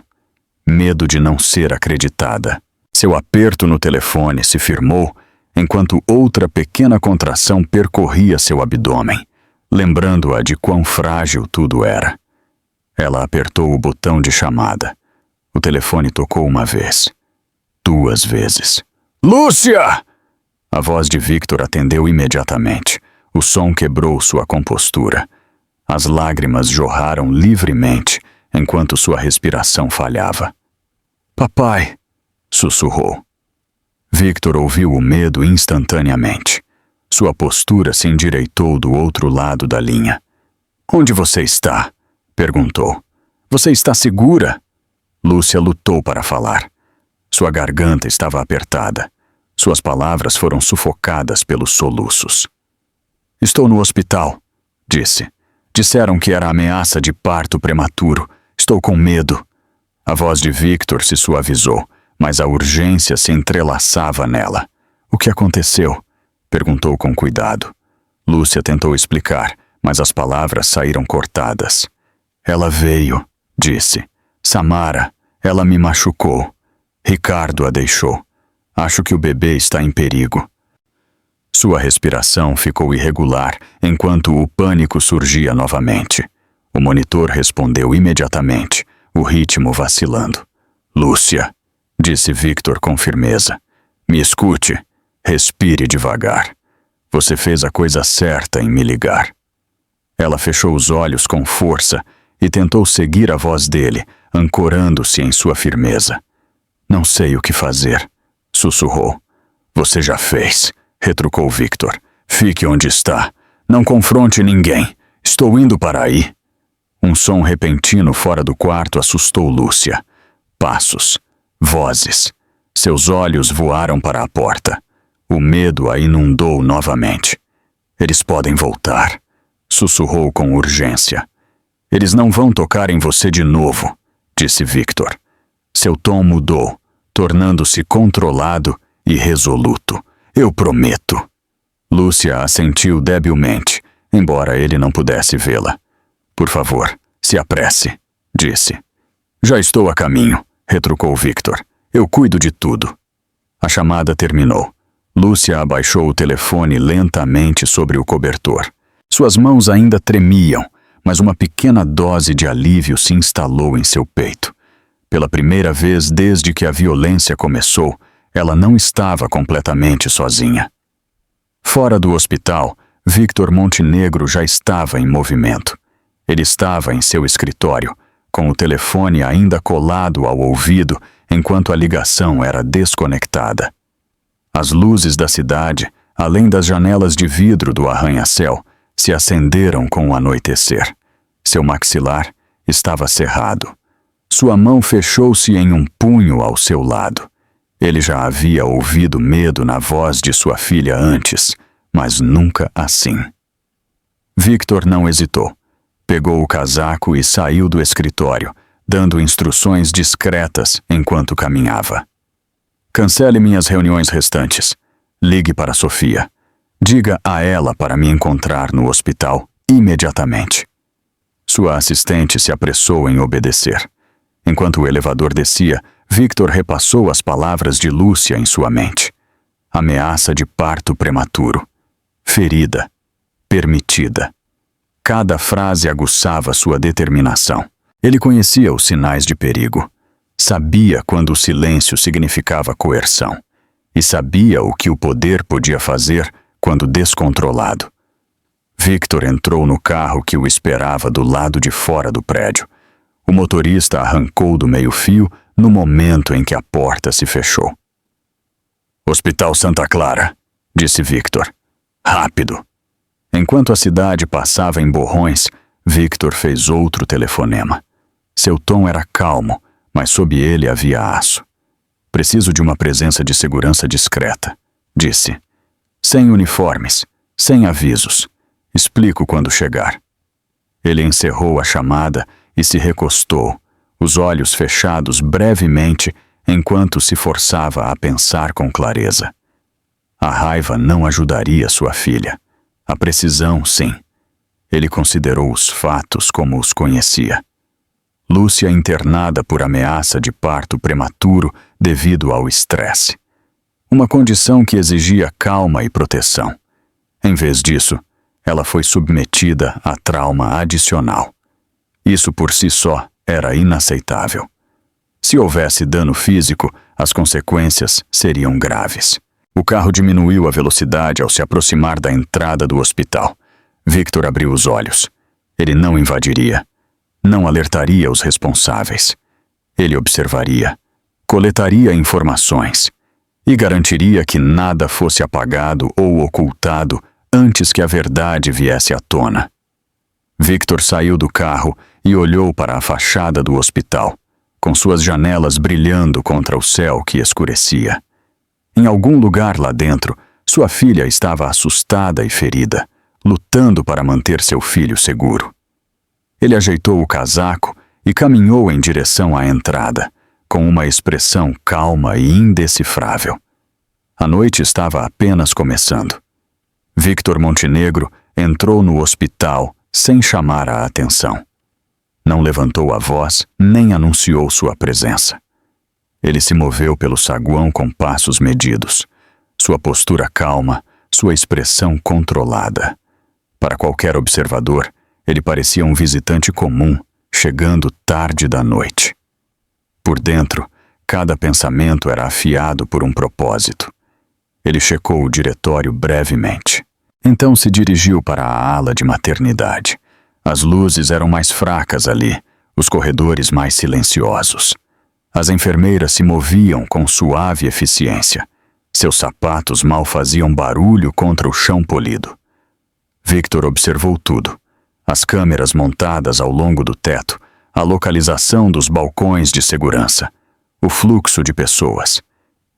Medo de não ser acreditada. Seu aperto no telefone se firmou enquanto outra pequena contração percorria seu abdômen, lembrando-a de quão frágil tudo era. Ela apertou o botão de chamada. O telefone tocou uma vez. 2 vezes. Lúcia! A voz de Victor atendeu imediatamente. O som quebrou sua compostura. As lágrimas jorraram livremente enquanto sua respiração falhava. Papai, sussurrou. Victor ouviu o medo instantaneamente. Sua postura se endireitou do outro lado da linha. "Onde você está?" perguntou. "Você está segura?" Lúcia lutou para falar. Sua garganta estava apertada. Suas palavras foram sufocadas pelos soluços. "Estou no hospital", disse. "Disseram que era ameaça de parto prematuro. Estou com medo." A voz de Victor se suavizou, mas a urgência se entrelaçava nela. "O que aconteceu?" perguntou com cuidado. Lúcia tentou explicar, mas as palavras saíram cortadas. "Ela veio", disse. "Samara, ela me machucou. Ricardo a deixou. Acho que o bebê está em perigo." Sua respiração ficou irregular enquanto o pânico surgia novamente. O monitor respondeu imediatamente, o ritmo vacilando. "Lúcia", disse Victor com firmeza. "Me escute. Respire devagar. Você fez a coisa certa em me ligar." Ela fechou os olhos com força e tentou seguir a voz dele, ancorando-se em sua firmeza. "Não sei o que fazer", sussurrou. "Você já fez", retrucou Victor. "Fique onde está. Não confronte ninguém. Estou indo para aí." Um som repentino fora do quarto assustou Lúcia. Passos. Vozes. Seus olhos voaram para a porta. O medo a inundou novamente. "Eles podem voltar", sussurrou com urgência. "Eles não vão tocar em você de novo", disse Victor. Seu tom mudou, tornando-se controlado e resoluto. "Eu prometo." Lúcia assentiu debilmente, embora ele não pudesse vê-la. "Por favor, se apresse", disse. "Já estou a caminho", retrucou Victor. "Eu cuido de tudo." A chamada terminou. Lúcia abaixou o telefone lentamente sobre o cobertor. Suas mãos ainda tremiam, mas uma pequena dose de alívio se instalou em seu peito. Pela primeira vez desde que a violência começou, ela não estava completamente sozinha. Fora do hospital, Victor Montenegro já estava em movimento. Ele estava em seu escritório, com o telefone ainda colado ao ouvido enquanto a ligação era desconectada. As luzes da cidade, além das janelas de vidro do arranha-céu, se acenderam com o anoitecer. Seu maxilar estava cerrado. Sua mão fechou-se em um punho ao seu lado. Ele já havia ouvido medo na voz de sua filha antes, mas nunca assim. Victor não hesitou. Pegou o casaco e saiu do escritório, dando instruções discretas enquanto caminhava. "Cancele minhas reuniões restantes. Ligue para Sofia. Diga a ela para me encontrar no hospital imediatamente." Sua assistente se apressou em obedecer. Enquanto o elevador descia, Victor repassou as palavras de Lúcia em sua mente. Ameaça de parto prematuro. Ferida. Permitida. Cada frase aguçava sua determinação. Ele conhecia os sinais de perigo. Sabia quando o silêncio significava coerção. E sabia o que o poder podia fazer quando descontrolado. Victor entrou no carro que o esperava do lado de fora do prédio. O motorista arrancou do meio-fio no momento em que a porta se fechou. "Hospital Santa Clara", disse Victor. "Rápido." Enquanto a cidade passava em borrões, Victor fez outro telefonema. Seu tom era calmo, mas sob ele havia aço. "Preciso de uma presença de segurança discreta", disse. "Sem uniformes, sem avisos. Explico quando chegar." Ele encerrou a chamada e se recostou, os olhos fechados brevemente enquanto se forçava a pensar com clareza. A raiva não ajudaria sua filha. A precisão, sim. Ele considerou os fatos como os conhecia. Lúcia internada por ameaça de parto prematuro devido ao estresse. Uma condição que exigia calma e proteção. Em vez disso, ela foi submetida a trauma adicional. Isso por si só era inaceitável. Se houvesse dano físico, as consequências seriam graves. O carro diminuiu a velocidade ao se aproximar da entrada do hospital. Victor abriu os olhos. Ele não invadiria. Não alertaria os responsáveis. Ele observaria. Coletaria informações. e garantiria que nada fosse apagado ou ocultado antes que a verdade viesse à tona. Victor saiu do carro e olhou para a fachada do hospital, com suas janelas brilhando contra o céu que escurecia. Em algum lugar lá dentro, sua filha estava assustada e ferida, lutando para manter seu filho seguro. Ele ajeitou o casaco e caminhou em direção à entrada, com uma expressão calma e indecifrável. A noite estava apenas começando. Victor Montenegro entrou no hospital sem chamar a atenção. Não levantou a voz nem anunciou sua presença. Ele se moveu pelo saguão com passos medidos, sua postura calma, sua expressão controlada. Para qualquer observador, ele parecia um visitante comum, chegando tarde da noite. Por dentro, cada pensamento era afiado por um propósito. Ele checou o diretório brevemente. Então se dirigiu para a ala de maternidade. As luzes eram mais fracas ali, os corredores mais silenciosos. As enfermeiras se moviam com suave eficiência. Seus sapatos mal faziam barulho contra o chão polido. Victor observou tudo. As câmeras montadas ao longo do teto, a localização dos balcões de segurança, o fluxo de pessoas.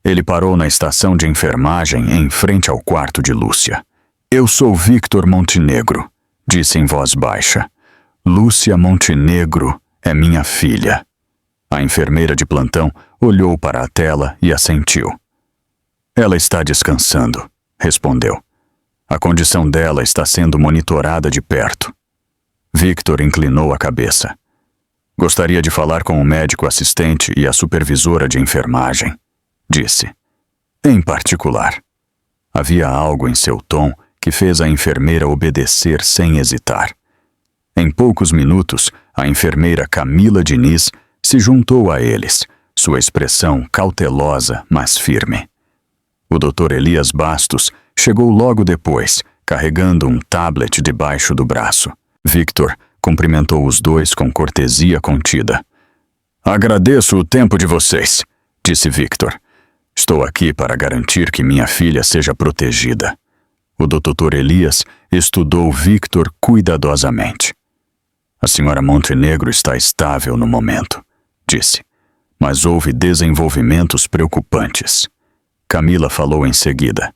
Ele parou na estação de enfermagem em frente ao quarto de Lúcia. "Eu sou Victor Montenegro", disse em voz baixa. "Lúcia Montenegro é minha filha." A enfermeira de plantão olhou para a tela e assentiu. "Ela está descansando", respondeu. "A condição dela está sendo monitorada de perto." Victor inclinou a cabeça. "Gostaria de falar com o médico assistente e a supervisora de enfermagem", disse. "Em particular." Havia algo em seu tom que fez a enfermeira obedecer sem hesitar. Em poucos minutos, a enfermeira Camila Diniz se juntou a eles, sua expressão cautelosa, mas firme. O Dr. Elias Bastos chegou logo depois, carregando um tablet debaixo do braço. Victor cumprimentou os dois com cortesia contida. "Agradeço o tempo de vocês", disse Victor. "Estou aqui para garantir que minha filha seja protegida." O Dr. Elias estudou Victor cuidadosamente. "A senhora Montenegro está estável no momento", disse. "Mas houve desenvolvimentos preocupantes." Camila falou em seguida.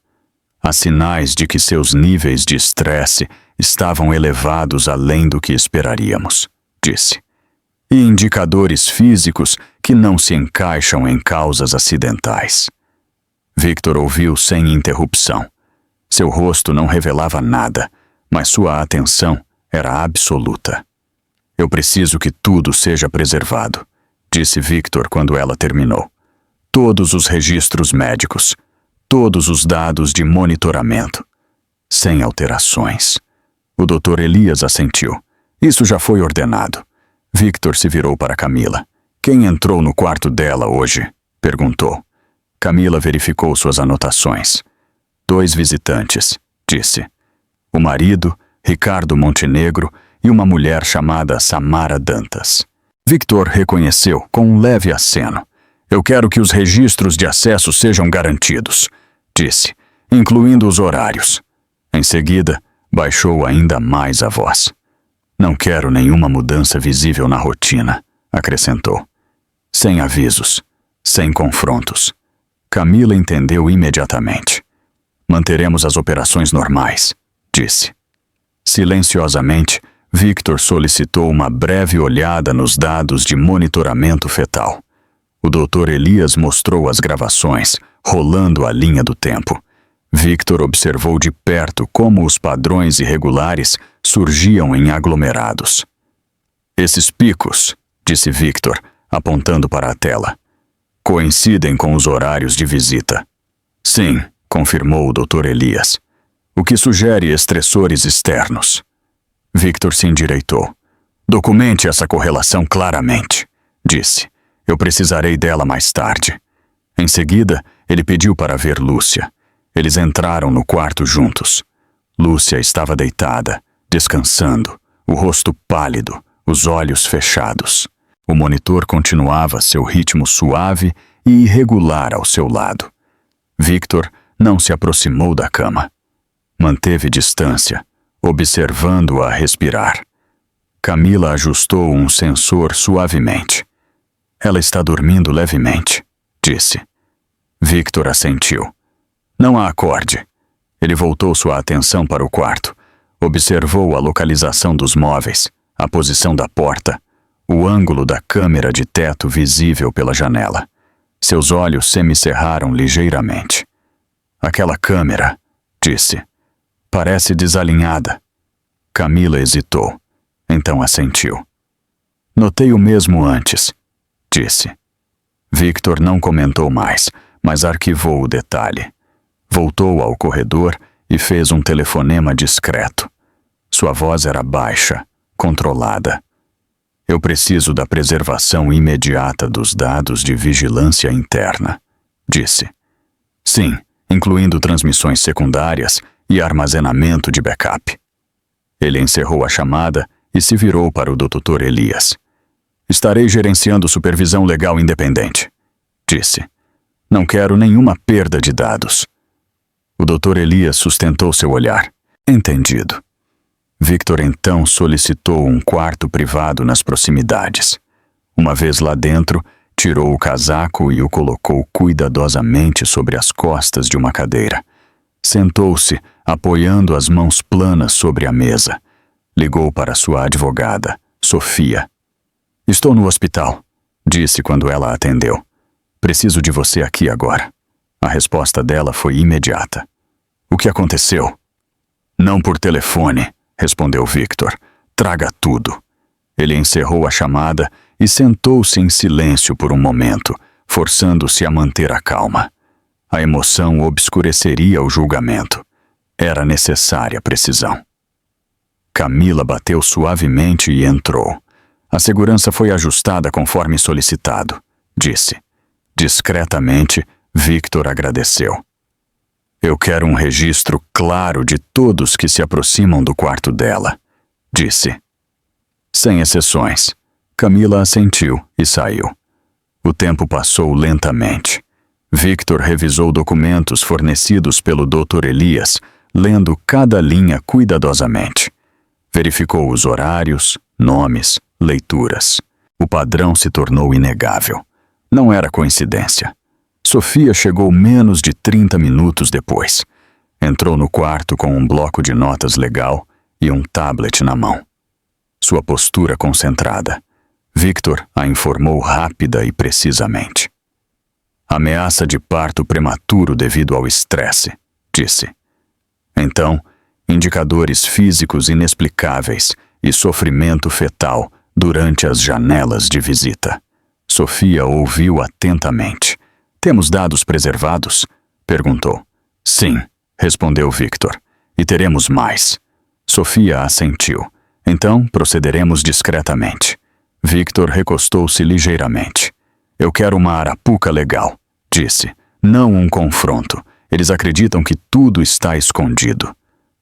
"Há sinais de que seus níveis de estresse estavam elevados além do que esperaríamos", disse. "E indicadores físicos que não se encaixam em causas acidentais." Victor ouviu sem interrupção. Seu rosto não revelava nada, mas sua atenção era absoluta. "Eu preciso que tudo seja preservado", disse Victor quando ela terminou. "Todos os registros médicos, todos os dados de monitoramento, sem alterações." O Dr. Elias assentiu. "Isso já foi ordenado." Victor se virou para Camila. "Quem entrou no quarto dela hoje?" perguntou. Camila verificou suas anotações. "2 visitantes", disse. "O marido, Ricardo Montenegro, e uma mulher chamada Samara Dantas." Victor reconheceu com um leve aceno. "Eu quero que os registros de acesso sejam garantidos", disse, "incluindo os horários." Em seguida, baixou ainda mais a voz. "Não quero nenhuma mudança visível na rotina", acrescentou. "Sem avisos, sem confrontos." Camila entendeu imediatamente. "Manteremos as operações normais", disse. Silenciosamente, Victor solicitou uma breve olhada nos dados de monitoramento fetal. O Dr. Elias mostrou as gravações, rolando a linha do tempo. Victor observou de perto como os padrões irregulares surgiam em aglomerados. "Esses picos", disse Victor, apontando para a tela, "coincidem com os horários de visita." "Sim", confirmou o Dr. Elias, "o que sugere estressores externos." Victor se endireitou. "Documente essa correlação claramente", disse. "Eu precisarei dela mais tarde." Em seguida, ele pediu para ver Lúcia. Eles entraram no quarto juntos. Lúcia estava deitada, descansando, o rosto pálido, os olhos fechados. O monitor continuava seu ritmo suave e irregular ao seu lado. Victor não se aproximou da cama. Manteve distância, observando-a respirar. Camila ajustou um sensor suavemente. Ela está dormindo levemente, disse. Victor assentiu. Não a acorde. Ele voltou sua atenção para o quarto. Observou a localização dos móveis, a posição da porta, o ângulo da câmera de teto visível pela janela. Seus olhos semicerraram ligeiramente. Aquela câmera, disse. Parece desalinhada. Camila hesitou. Então assentiu. Notei o mesmo antes, disse. Victor não comentou mais, mas arquivou o detalhe. Voltou ao corredor e fez um telefonema discreto. Sua voz era baixa, controlada. Eu preciso da preservação imediata dos dados de vigilância interna, disse. Sim, incluindo transmissões secundárias e armazenamento de backup. Ele encerrou a chamada e se virou para o Dr. Elias. Estarei gerenciando supervisão legal independente, disse. Não quero nenhuma perda de dados. O Dr. Elias sustentou seu olhar. Entendido. Victor então solicitou um quarto privado nas proximidades. Uma vez lá dentro, tirou o casaco e o colocou cuidadosamente sobre as costas de uma cadeira. Sentou-se, apoiando as mãos planas sobre a mesa. Ligou para sua advogada, Sofia. Estou no hospital, disse quando ela atendeu. Preciso de você aqui agora. A resposta dela foi imediata. O que aconteceu? Não por telefone, respondeu Victor. Traga tudo. Ele encerrou a chamada e sentou-se em silêncio por um momento, forçando-se a manter a calma. A emoção obscureceria o julgamento. Era necessária precisão. Camila bateu suavemente e entrou. A segurança foi ajustada conforme solicitado, disse. Discretamente, Victor agradeceu. Eu quero um registro claro de todos que se aproximam do quarto dela, disse. Sem exceções. Camila assentiu e saiu. O tempo passou lentamente. Victor revisou documentos fornecidos pelo Dr. Elias, lendo cada linha cuidadosamente. Verificou os horários, nomes, leituras. O padrão se tornou inegável. Não era coincidência. Sofia chegou menos de 30 minutos depois. Entrou no quarto com um bloco de notas legal e um tablet na mão. Sua postura concentrada. Victor a informou rápida e precisamente. Ameaça de parto prematuro devido ao estresse, disse. Então, indicadores físicos inexplicáveis e sofrimento fetal durante as janelas de visita. Sofia ouviu atentamente. Temos dados preservados? Perguntou. Sim, respondeu Victor. E teremos mais. Sofia assentiu. Então, procederemos discretamente. Victor recostou-se ligeiramente. Eu quero uma arapuca legal, disse. Não um confronto. Eles acreditam que tudo está escondido.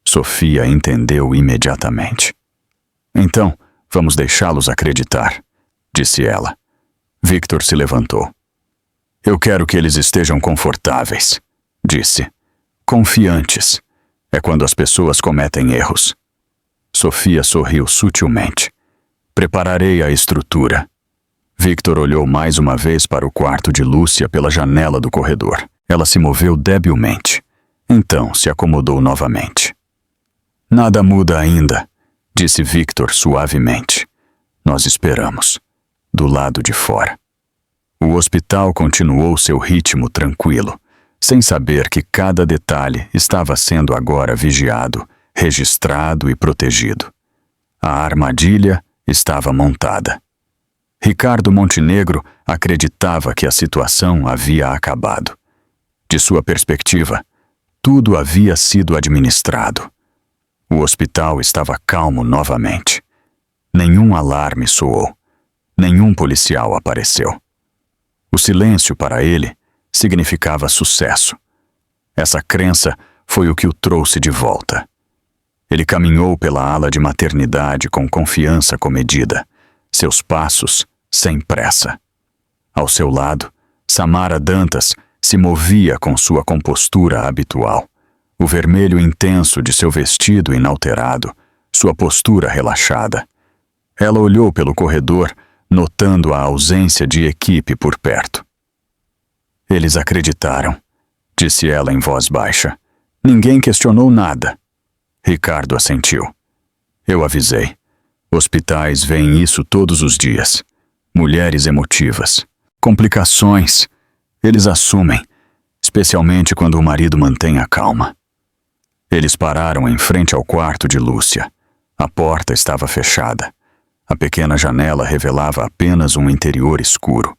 Sofia entendeu imediatamente. Então, vamos deixá-los acreditar, disse ela. Victor se levantou. Eu quero que eles estejam confortáveis, disse. Confiantes. É quando as pessoas cometem erros. Sofia sorriu sutilmente. Prepararei a estrutura. Victor olhou mais uma vez para o quarto de Lúcia pela janela do corredor. Ela se moveu debilmente. Então se acomodou novamente. Nada muda ainda, disse Victor suavemente. Nós esperamos, do lado de fora. O hospital continuou seu ritmo tranquilo, sem saber que cada detalhe estava sendo agora vigiado, registrado e protegido. A armadilha estava montada. Ricardo Montenegro acreditava que a situação havia acabado. De sua perspectiva, tudo havia sido administrado. O hospital estava calmo novamente. Nenhum alarme soou. Nenhum policial apareceu. O silêncio para ele significava sucesso. Essa crença foi o que o trouxe de volta. Ele caminhou pela ala de maternidade com confiança comedida, seus passos sem pressa. Ao seu lado, Samara Dantas se movia com sua compostura habitual. O vermelho intenso de seu vestido inalterado, sua postura relaxada. Ela olhou pelo corredor, notando a ausência de equipe por perto. Eles acreditaram, disse ela em voz baixa. Ninguém questionou nada. Ricardo assentiu. Eu avisei. Hospitais veem isso todos os dias. Mulheres emotivas. Complicações. Eles assumem, especialmente quando o marido mantém a calma. Eles pararam em frente ao quarto de Lúcia. A porta estava fechada. A pequena janela revelava apenas um interior escuro.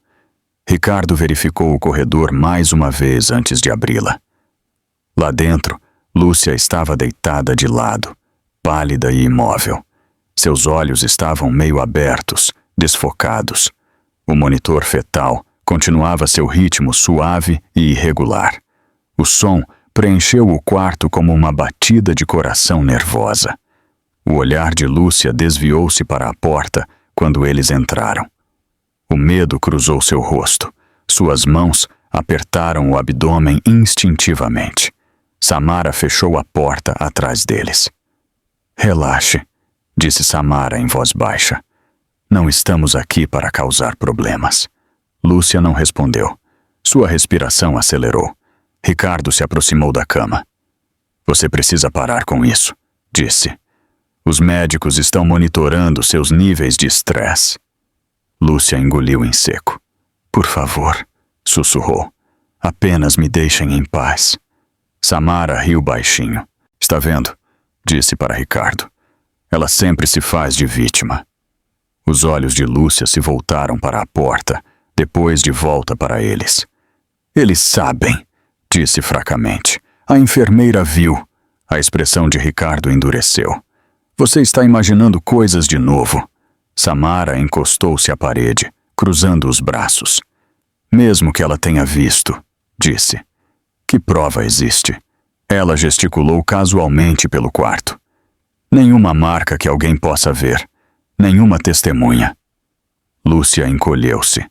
Ricardo verificou o corredor mais uma vez antes de abri-la. Lá dentro, Lúcia estava deitada de lado, pálida e imóvel. Seus olhos estavam meio abertos, desfocados. O monitor fetal continuava seu ritmo suave e irregular. O som preencheu o quarto como uma batida de coração nervosa. O olhar de Lúcia desviou-se para a porta quando eles entraram. O medo cruzou seu rosto. Suas mãos apertaram o abdômen instintivamente. Samara fechou a porta atrás deles. Relaxe, disse Samara em voz baixa. Não estamos aqui para causar problemas. Lúcia não respondeu. Sua respiração acelerou. Ricardo se aproximou da cama. Você precisa parar com isso, disse. Os médicos estão monitorando seus níveis de estresse. Lúcia engoliu em seco. Por favor, sussurrou. Apenas me deixem em paz. Samara riu baixinho. Está vendo? Disse para Ricardo. Ela sempre se faz de vítima. Os olhos de Lúcia se voltaram para a porta, depois de volta para eles. Eles sabem, disse fracamente. A enfermeira viu. A expressão de Ricardo endureceu. Você está imaginando coisas de novo. Samara encostou-se à parede, cruzando os braços. Mesmo que ela tenha visto, disse. Que prova existe? Ela gesticulou casualmente pelo quarto. Nenhuma marca que alguém possa ver. Nenhuma testemunha. Lúcia encolheu-se.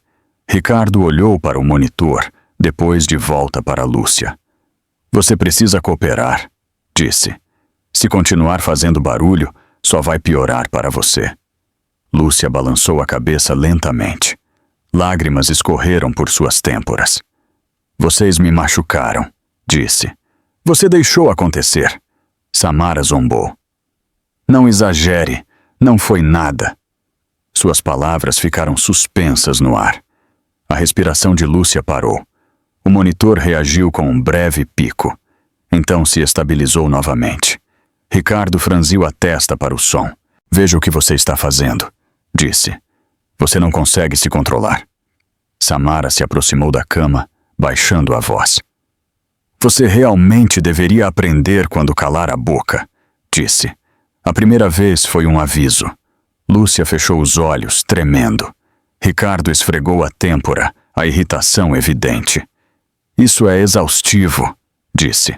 Ricardo olhou para o monitor, depois de volta para Lúcia. Você precisa cooperar, disse. Se continuar fazendo barulho, só vai piorar para você. Lúcia balançou a cabeça lentamente. Lágrimas escorreram por suas têmporas. Vocês me machucaram, disse. Você deixou acontecer. Samara zombou. Não exagere, não foi nada. Suas palavras ficaram suspensas no ar. A respiração de Lúcia parou. O monitor reagiu com um breve pico. Então se estabilizou novamente. Ricardo franziu a testa para o som. Veja o que você está fazendo, disse. Você não consegue se controlar. Samara se aproximou da cama, baixando a voz. Você realmente deveria aprender quando calar a boca, disse. A primeira vez foi um aviso. Lúcia fechou os olhos, tremendo. Ricardo esfregou a têmpora, a irritação evidente. Isso é exaustivo, disse.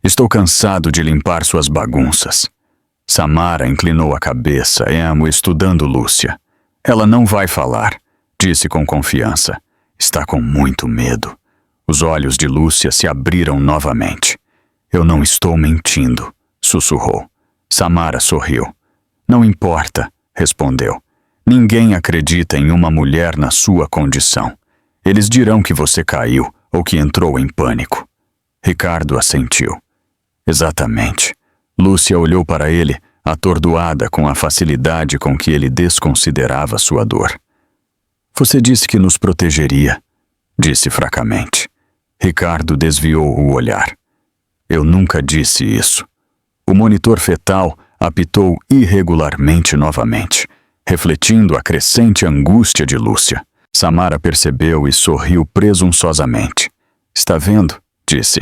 Estou cansado de limpar suas bagunças. Samara inclinou a cabeça, emo estudando Lúcia. Ela não vai falar, disse com confiança. Está com muito medo. Os olhos de Lúcia se abriram novamente. Eu não estou mentindo, sussurrou. Samara sorriu. Não importa, respondeu. Ninguém acredita em uma mulher na sua condição. Eles dirão que você caiu ou que entrou em pânico. Ricardo assentiu. Exatamente. Lúcia olhou para ele, atordoada com a facilidade com que ele desconsiderava sua dor. Você disse que nos protegeria, disse fracamente. Ricardo desviou o olhar. Eu nunca disse isso. O monitor fetal apitou irregularmente novamente, refletindo a crescente angústia de Lúcia. Samara percebeu e sorriu presunçosamente. Está vendo? Disse.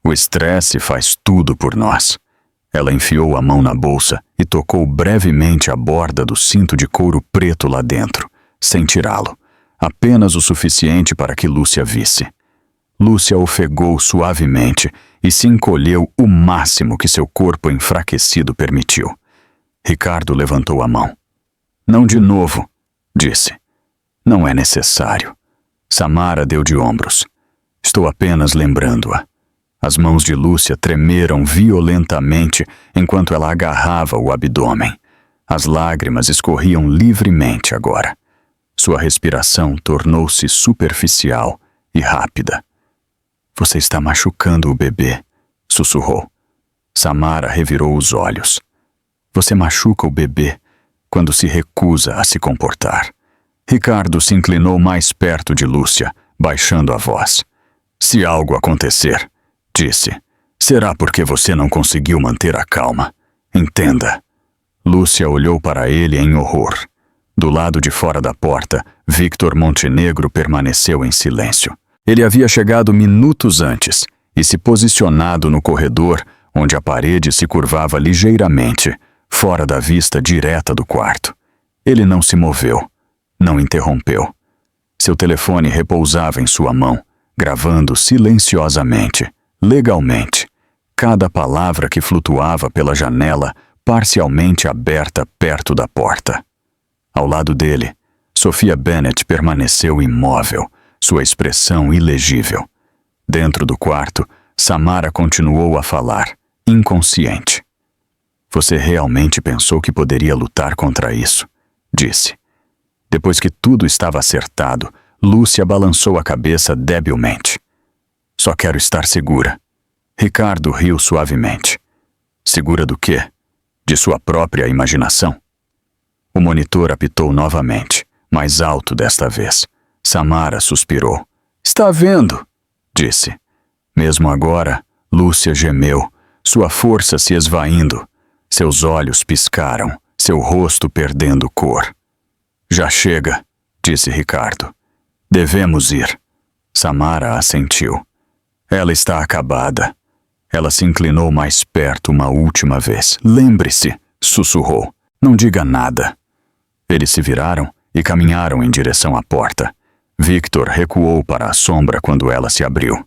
O estresse faz tudo por nós. Ela enfiou a mão na bolsa e tocou brevemente a borda do cinto de couro preto lá dentro, sem tirá-lo, apenas o suficiente para que Lúcia visse. Lúcia ofegou suavemente e se encolheu o máximo que seu corpo enfraquecido permitiu. Ricardo levantou a mão. Não de novo, disse. Não é necessário. Samara deu de ombros. Estou apenas lembrando-a. As mãos de Lúcia tremeram violentamente enquanto ela agarrava o abdômen. As lágrimas escorriam livremente agora. Sua respiração tornou-se superficial e rápida. Você está machucando o bebê, sussurrou. Samara revirou os olhos. Você machuca o bebê quando se recusa a se comportar. Ricardo se inclinou mais perto de Lúcia, baixando a voz. Se algo acontecer, disse, será porque você não conseguiu manter a calma. Entenda. Lúcia olhou para ele em horror. Do lado de fora da porta, Victor Montenegro permaneceu em silêncio. Ele havia chegado minutos antes e se posicionado no corredor, onde a parede se curvava ligeiramente, fora da vista direta do quarto. Ele não se moveu, não interrompeu. Seu telefone repousava em sua mão, gravando silenciosamente, legalmente, cada palavra que flutuava pela janela parcialmente aberta perto da porta. Ao lado dele, Sophia Bennet permaneceu imóvel, sua expressão ilegível. Dentro do quarto, Samara continuou a falar, inconsciente. Você realmente pensou que poderia lutar contra isso? Disse. Depois que tudo estava acertado, Lúcia balançou a cabeça debilmente. Só quero estar segura. Ricardo riu suavemente. Segura do quê? De sua própria imaginação? O monitor apitou novamente, mais alto desta vez. Samara suspirou. Está vendo? Disse. Mesmo agora, Lúcia gemeu, sua força se esvaindo. Seus olhos piscaram, seu rosto perdendo cor. Já chega, disse Ricardo. Devemos ir. Samara assentiu. Ela está acabada. Ela se inclinou mais perto uma última vez. Lembre-se, sussurrou. Não diga nada. Eles se viraram e caminharam em direção à porta. Victor recuou para a sombra quando ela se abriu.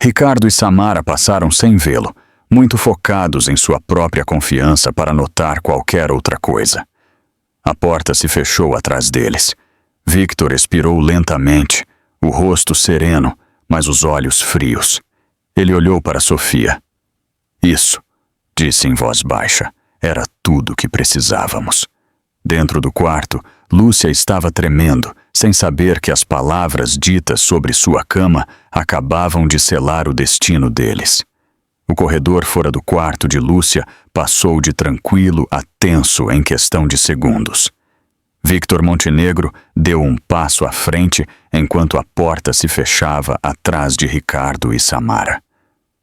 Ricardo e Samara passaram sem vê-lo, muito focados em sua própria confiança para notar qualquer outra coisa. A porta se fechou atrás deles. Victor expirou lentamente, o rosto sereno, mas os olhos frios. Ele olhou para Sophia. Isso, disse em voz baixa, era tudo que precisávamos. Dentro do quarto, Lúcia estava tremendo, sem saber que as palavras ditas sobre sua cama acabavam de selar o destino deles. O corredor fora do quarto de Lúcia passou de tranquilo a tenso em questão de segundos. Victor Montenegro deu um passo à frente enquanto a porta se fechava atrás de Ricardo e Samara.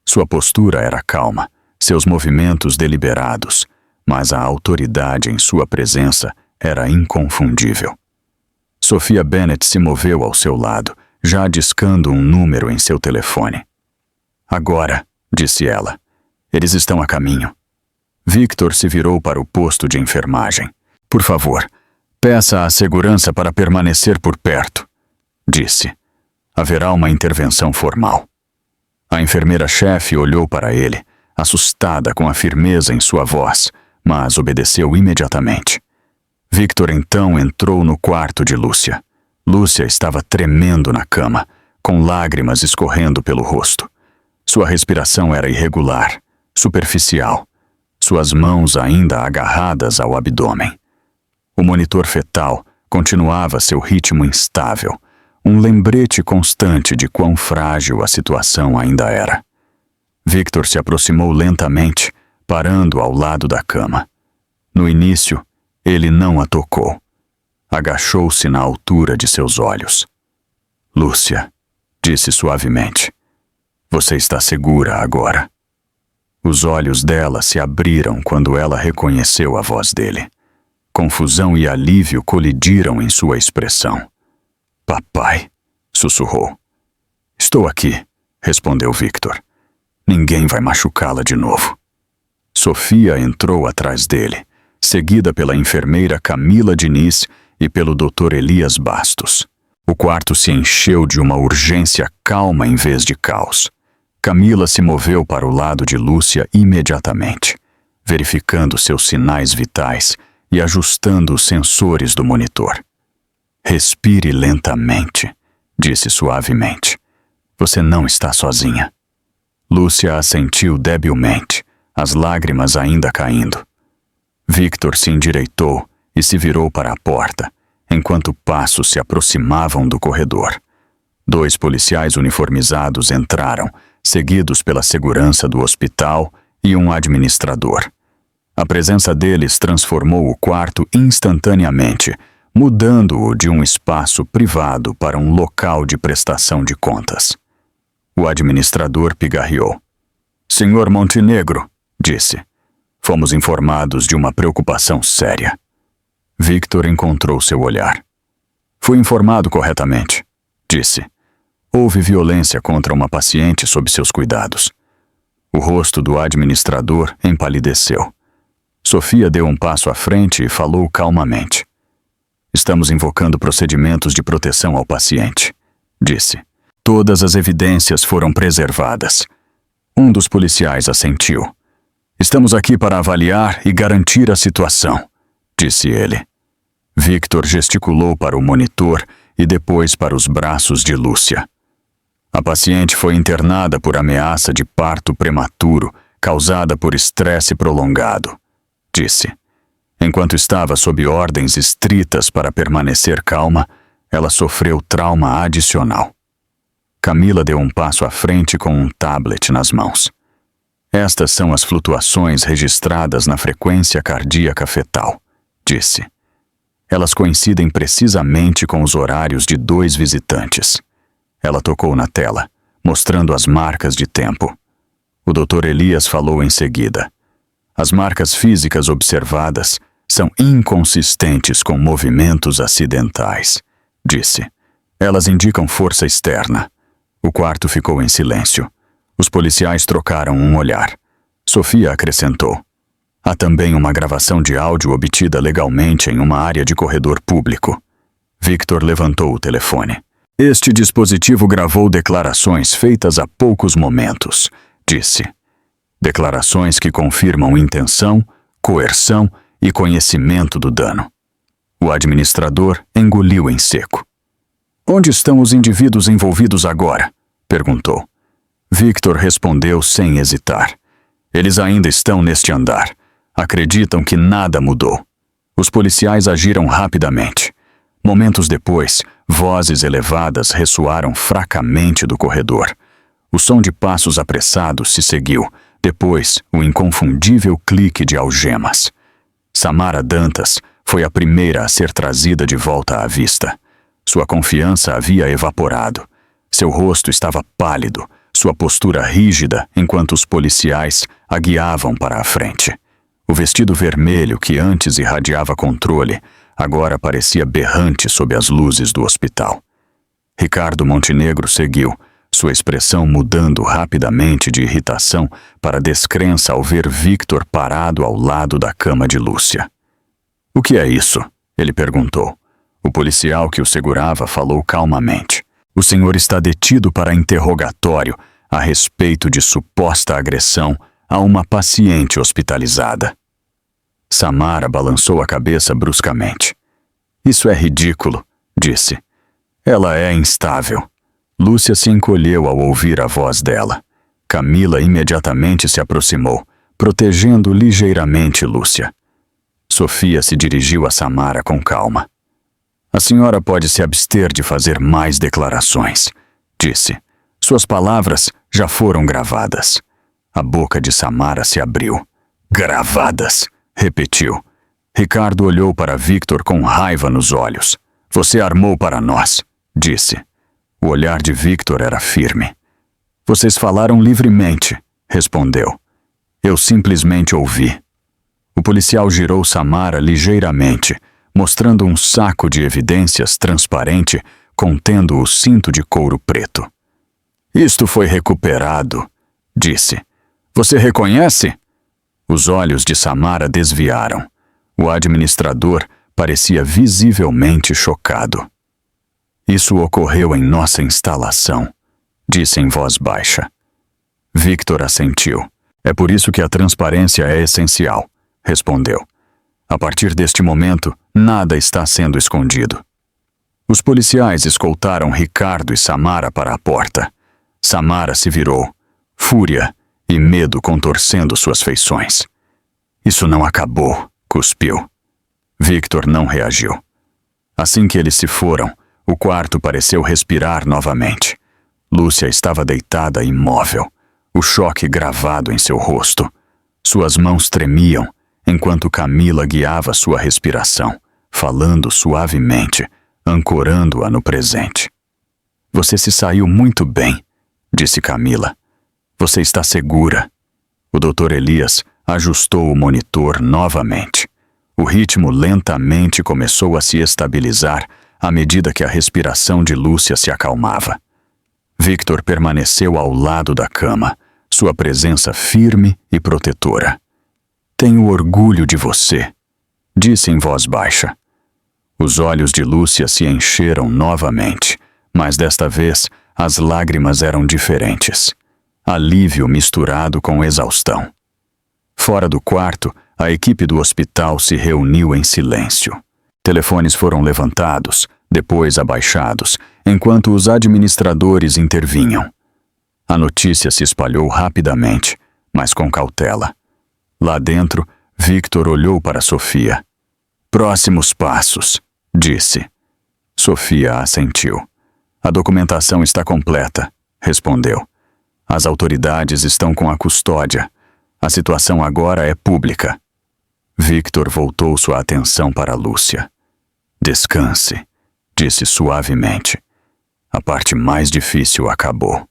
Sua postura era calma, seus movimentos deliberados, mas a autoridade em sua presença era inconfundível. Sophia Bennet se moveu ao seu lado, já discando um número em seu telefone. Agora, disse ela, eles estão a caminho. Victor se virou para o posto de enfermagem. Por favor, peça à segurança para permanecer por perto, disse. Haverá uma intervenção formal. A enfermeira-chefe olhou para ele, assustada com a firmeza em sua voz, mas obedeceu imediatamente. Victor então entrou no quarto de Lúcia. Lúcia estava tremendo na cama, com lágrimas escorrendo pelo rosto. Sua respiração era irregular, superficial, suas mãos ainda agarradas ao abdômen. O monitor fetal continuava seu ritmo instável, um lembrete constante de quão frágil a situação ainda era. Victor se aproximou lentamente, parando ao lado da cama. No início, ele não a tocou. Agachou-se na altura de seus olhos. Lúcia, disse suavemente, você está segura agora. Os olhos dela se abriram quando ela reconheceu a voz dele. Confusão e alívio colidiram em sua expressão. Papai, sussurrou. Estou aqui, respondeu Victor. Ninguém vai machucá-la de novo. Sophia entrou atrás dele, seguida pela enfermeira Camila Diniz e pelo Dr. Elias Bastos. O quarto se encheu de uma urgência calma em vez de caos. Camila se moveu para o lado de Lúcia imediatamente, verificando seus sinais vitais e ajustando os sensores do monitor. Respire lentamente, disse suavemente. Você não está sozinha. Lúcia assentiu debilmente, as lágrimas ainda caindo. Victor se endireitou e se virou para a porta, enquanto passos se aproximavam do corredor. 2 policiais uniformizados entraram, seguidos pela segurança do hospital e um administrador. A presença deles transformou o quarto instantaneamente, mudando-o de um espaço privado para um local de prestação de contas. O administrador pigarreou. "Senhor Montenegro", disse. "Fomos informados de uma preocupação séria." Victor encontrou seu olhar. "Fui informado corretamente", disse. "Houve violência contra uma paciente sob seus cuidados." O rosto do administrador empalideceu. Sofia deu um passo à frente e falou calmamente. "Estamos invocando procedimentos de proteção ao paciente", disse. "Todas as evidências foram preservadas." Um dos policiais assentiu. "Estamos aqui para avaliar e garantir a situação", disse ele. Victor gesticulou para o monitor e depois para os braços de Lúcia. "A paciente foi internada por ameaça de parto prematuro causada por estresse prolongado", disse. Enquanto estava sob ordens estritas para permanecer calma, ela sofreu trauma adicional. Camila deu um passo à frente com um tablet nas mãos. "Estas são as flutuações registradas na frequência cardíaca fetal", disse. "Elas coincidem precisamente com os horários de 2 visitantes." Ela tocou na tela, mostrando as marcas de tempo. O Dr. Elias falou em seguida. "As marcas físicas observadas são inconsistentes com movimentos acidentais", disse. "Elas indicam força externa." O quarto ficou em silêncio. Os policiais trocaram um olhar. Sofia acrescentou. "Há também uma gravação de áudio obtida legalmente em uma área de corredor público." Victor levantou o telefone. "Este dispositivo gravou declarações feitas há poucos momentos", disse. "Declarações que confirmam intenção, coerção e conhecimento do dano." O administrador engoliu em seco. "Onde estão os indivíduos envolvidos agora?" perguntou. Victor respondeu sem hesitar. "Eles ainda estão neste andar. Acreditam que nada mudou." Os policiais agiram rapidamente. Momentos depois, vozes elevadas ressoaram fracamente do corredor. O som de passos apressados se seguiu, depois o inconfundível clique de algemas. Samara Dantas foi a primeira a ser trazida de volta à vista. Sua confiança havia evaporado. Seu rosto estava pálido, sua postura rígida enquanto os policiais a guiavam para a frente. O vestido vermelho que antes irradiava controle, agora parecia berrante sob as luzes do hospital. Ricardo Montenegro seguiu, sua expressão mudando rapidamente de irritação para descrença ao ver Victor parado ao lado da cama de Lúcia. "O que é isso?" ele perguntou. O policial que o segurava falou calmamente. "O senhor está detido para interrogatório a respeito de suposta agressão a uma paciente hospitalizada." Samara balançou a cabeça bruscamente. "Isso é ridículo", disse. "Ela é instável." Lúcia se encolheu ao ouvir a voz dela. Camila imediatamente se aproximou, protegendo ligeiramente Lúcia. Sofia se dirigiu a Samara com calma. "A senhora pode se abster de fazer mais declarações", disse. "Suas palavras já foram gravadas." A boca de Samara se abriu. "Gravadas", repetiu. Ricardo olhou para Victor com raiva nos olhos. "Você armou para nós", disse. O olhar de Victor era firme. "Vocês falaram livremente", respondeu. "Eu simplesmente ouvi." O policial girou Samara ligeiramente, mostrando um saco de evidências transparente contendo o cinto de couro preto. "Isto foi recuperado", disse. "Você reconhece?" Os olhos de Samara desviaram. O administrador parecia visivelmente chocado. "Isso ocorreu em nossa instalação", disse em voz baixa. Victor assentiu. "É por isso que a transparência é essencial", respondeu. "A partir deste momento, nada está sendo escondido." Os policiais escoltaram Ricardo e Samara para a porta. Samara se virou, fúria e medo contorcendo suas feições. Isso não acabou, cuspiu. Victor não reagiu. Assim que eles se foram, o quarto pareceu respirar novamente. Lúcia estava deitada imóvel, o choque gravado em seu rosto. Suas mãos tremiam, enquanto Camila guiava sua respiração, falando suavemente, ancorando-a no presente. Você se saiu muito bem, disse Camila. Você está segura. O Dr. Elias ajustou o monitor novamente. O ritmo lentamente começou a se estabilizar à medida que a respiração de Lúcia se acalmava. Victor permaneceu ao lado da cama, sua presença firme e protetora. Tenho orgulho de você, disse em voz baixa. Os olhos de Lúcia se encheram novamente, mas desta vez as lágrimas eram diferentes. Alívio misturado com exaustão. Fora do quarto, a equipe do hospital se reuniu em silêncio. Telefones foram levantados, depois abaixados, enquanto os administradores intervinham. A notícia se espalhou rapidamente, mas com cautela. Lá dentro, Victor olhou para Sofia. Próximos passos, disse. Sofia assentiu. A documentação está completa, respondeu. As autoridades estão com a custódia. A situação agora é pública. Victor voltou sua atenção para Lúcia. Descanse, disse suavemente. A parte mais difícil acabou.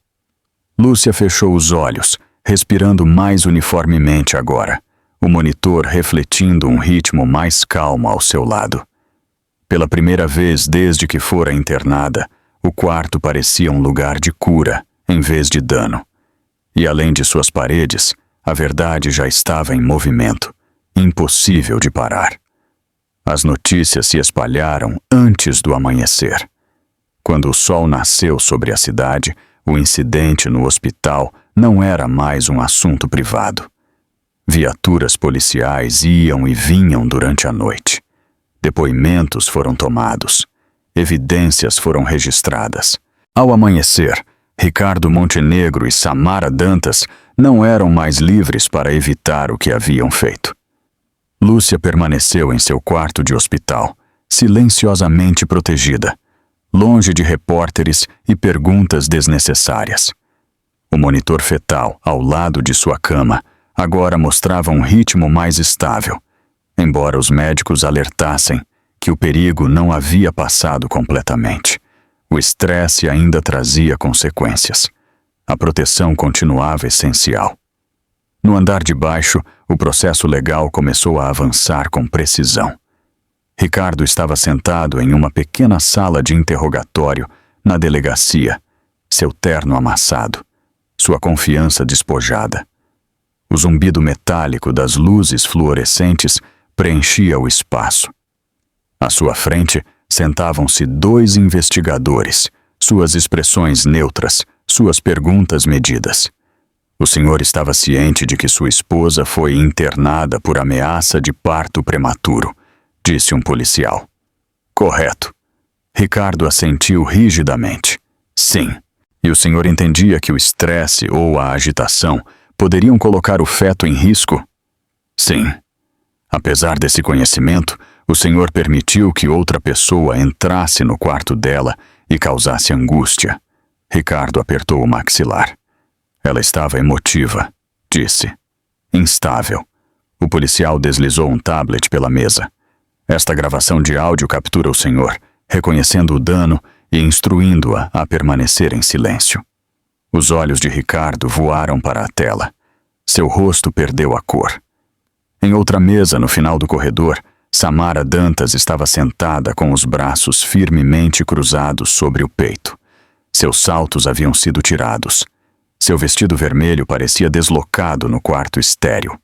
Lúcia fechou os olhos, respirando mais uniformemente agora, o monitor refletindo um ritmo mais calmo ao seu lado. Pela primeira vez desde que fora internada, o quarto parecia um lugar de cura, em vez de dano. E além de suas paredes, a verdade já estava em movimento, impossível de parar. As notícias se espalharam antes do amanhecer. Quando o sol nasceu sobre a cidade, o incidente no hospital não era mais um assunto privado. Viaturas policiais iam e vinham durante a noite. Depoimentos foram tomados. Evidências foram registradas. Ao amanhecer, Ricardo Montenegro e Samara Dantas não eram mais livres para evitar o que haviam feito. Lúcia permaneceu em seu quarto de hospital, silenciosamente protegida, longe de repórteres e perguntas desnecessárias. O monitor fetal, ao lado de sua cama, agora mostrava um ritmo mais estável, embora os médicos alertassem que o perigo não havia passado completamente. O estresse ainda trazia consequências. A proteção continuava essencial. No andar de baixo, o processo legal começou a avançar com precisão. Ricardo estava sentado em uma pequena sala de interrogatório na delegacia, seu terno amassado, sua confiança despojada. O zumbido metálico das luzes fluorescentes preenchia o espaço. À sua frente, sentavam-se 2 investigadores, suas expressões neutras, suas perguntas medidas. O senhor estava ciente de que sua esposa foi internada por ameaça de parto prematuro, disse um policial. Correto. Ricardo assentiu rigidamente. Sim. E o senhor entendia que o estresse ou a agitação poderiam colocar o feto em risco? Sim. Apesar desse conhecimento, o senhor permitiu que outra pessoa entrasse no quarto dela e causasse angústia. Ricardo apertou o maxilar. Ela estava emotiva, disse. Instável. O policial deslizou um tablet pela mesa. Esta gravação de áudio captura o senhor, reconhecendo o dano e instruindo-a a permanecer em silêncio. Os olhos de Ricardo voaram para a tela. Seu rosto perdeu a cor. Em outra mesa, no final do corredor, Samara Dantas estava sentada com os braços firmemente cruzados sobre o peito. Seus saltos haviam sido tirados. Seu vestido vermelho parecia deslocado no quarto estéril.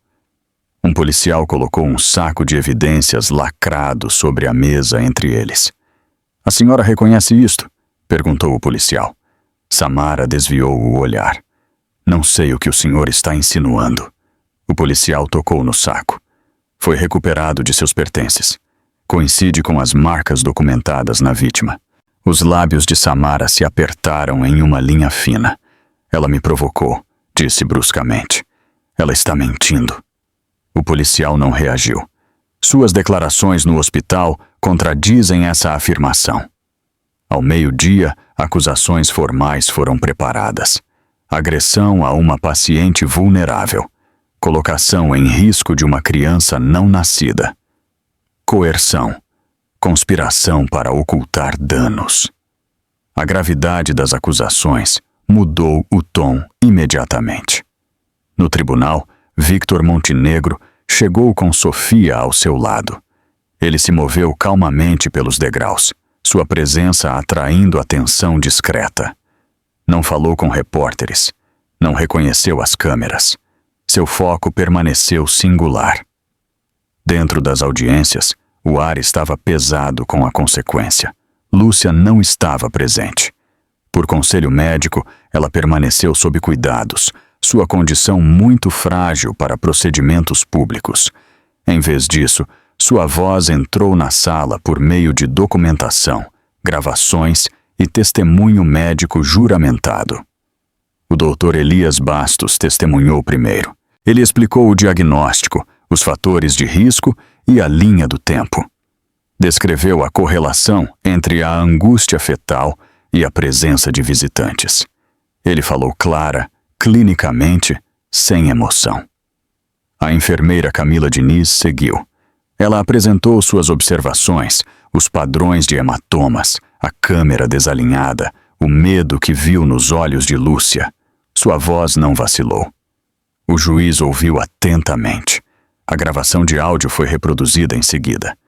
Um policial colocou um saco de evidências lacrado sobre a mesa entre eles. A senhora reconhece isto? Perguntou o policial. Samara desviou o olhar. Não sei o que o senhor está insinuando. O policial tocou no saco. Foi recuperado de seus pertences. Coincide com as marcas documentadas na vítima. Os lábios de Samara se apertaram em uma linha fina. Ela me provocou, disse bruscamente. Ela está mentindo. O policial não reagiu. Suas declarações no hospital contradizem essa afirmação. Ao meio-dia, acusações formais foram preparadas. Agressão a uma paciente vulnerável. Colocação em risco de uma criança não nascida. Coerção. Conspiração para ocultar danos. A gravidade das acusações mudou o tom imediatamente. No tribunal, Victor Montenegro chegou com Sofia ao seu lado. Ele se moveu calmamente pelos degraus, sua presença atraindo atenção discreta. Não falou com repórteres, não reconheceu as câmeras. Seu foco permaneceu singular. Dentro das audiências, o ar estava pesado com a consequência. Lúcia não estava presente. Por conselho médico, ela permaneceu sob cuidados, sua condição muito frágil para procedimentos públicos. Em vez disso, sua voz entrou na sala por meio de documentação, gravações e testemunho médico juramentado. O Dr. Elias Bastos testemunhou primeiro. Ele explicou o diagnóstico, os fatores de risco e a linha do tempo. Descreveu a correlação entre a angústia fetal e a presença de visitantes. Ele falou clara, clinicamente, sem emoção. A enfermeira Camila Diniz seguiu. Ela apresentou suas observações, os padrões de hematomas, a câmera desalinhada, o medo que viu nos olhos de Lúcia. Sua voz não vacilou. O juiz ouviu atentamente. A gravação de áudio foi reproduzida em seguida.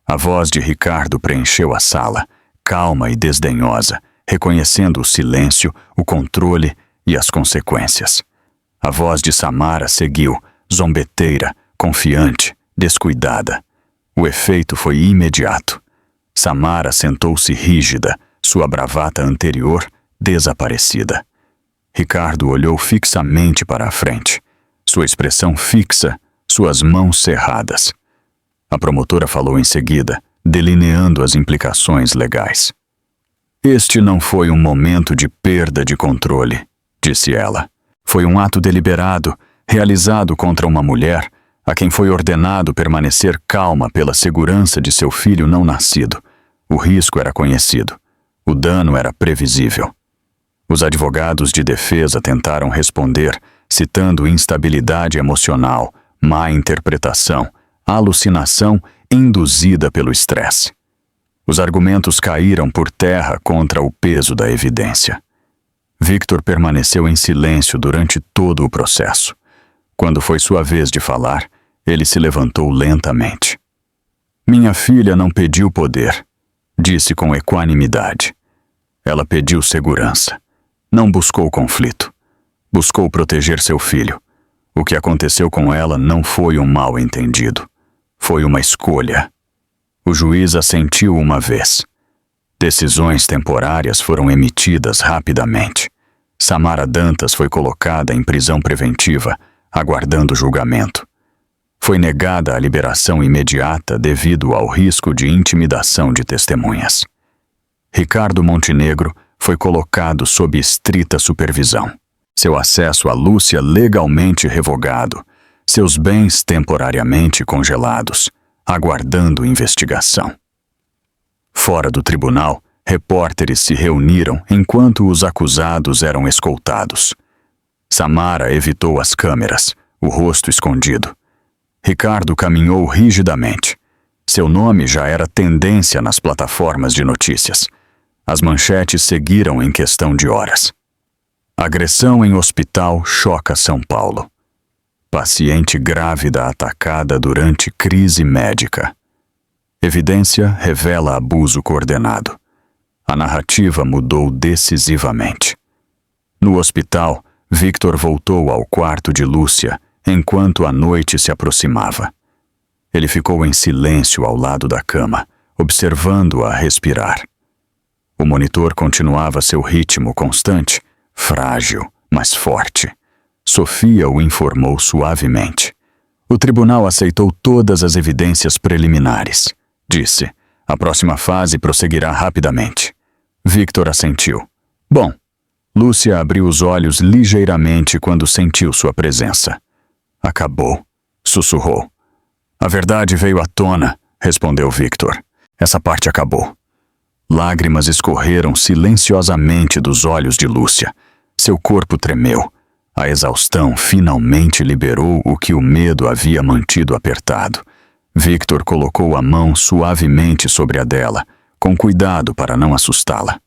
A voz de Ricardo preencheu a sala, calma e desdenhosa, reconhecendo o silêncio, o controle e as consequências. A voz de Samara seguiu, zombeteira, confiante, descuidada. O efeito foi imediato. Samara sentou-se rígida, sua bravata anterior desaparecida. Ricardo olhou fixamente para a frente, sua expressão fixa, suas mãos cerradas. A promotora falou em seguida, delineando as implicações legais. Este não foi um momento de perda de controle, disse ela. Foi um ato deliberado, realizado contra uma mulher a quem foi ordenado permanecer calma pela segurança de seu filho não nascido. O risco era conhecido. O dano era previsível. Os advogados de defesa tentaram responder, citando instabilidade emocional, má interpretação, alucinação induzida pelo estresse. Os argumentos caíram por terra contra o peso da evidência. Victor permaneceu em silêncio durante todo o processo. Quando foi sua vez de falar, ele se levantou lentamente. Minha filha não pediu poder, disse com equanimidade. Ela pediu segurança. Não buscou conflito. Buscou proteger seu filho. O que aconteceu com ela não foi um mal-entendido. Foi uma escolha. O juiz assentiu uma vez. Decisões temporárias foram emitidas rapidamente. Samara Dantas foi colocada em prisão preventiva, aguardando julgamento. Foi negada a liberação imediata devido ao risco de intimidação de testemunhas. Ricardo Montenegro foi colocado sob estrita supervisão. Seu acesso a Lúcia legalmente revogado, seus bens temporariamente congelados, aguardando investigação. Fora do tribunal, repórteres se reuniram enquanto os acusados eram escoltados. Samara evitou as câmeras, o rosto escondido. Ricardo caminhou rigidamente. Seu nome já era tendência nas plataformas de notícias. As manchetes seguiram em questão de horas. Agressão em hospital choca São Paulo. Paciente grávida atacada durante crise médica. Evidência revela abuso coordenado. A narrativa mudou decisivamente. No hospital, Victor voltou ao quarto de Lúcia enquanto a noite se aproximava. Ele ficou em silêncio ao lado da cama, observando-a respirar. O monitor continuava seu ritmo constante, frágil, mas forte. Sofia o informou suavemente. O tribunal aceitou todas as evidências preliminares. Disse, a próxima fase prosseguirá rapidamente. Victor assentiu. Bom, Lúcia abriu os olhos ligeiramente quando sentiu sua presença. Acabou, sussurrou. A verdade veio à tona, respondeu Victor. Essa parte acabou. Lágrimas escorreram silenciosamente dos olhos de Lúcia. Seu corpo tremeu. A exaustão finalmente liberou o que o medo havia mantido apertado. Victor colocou a mão suavemente sobre a dela, com cuidado para não assustá-la.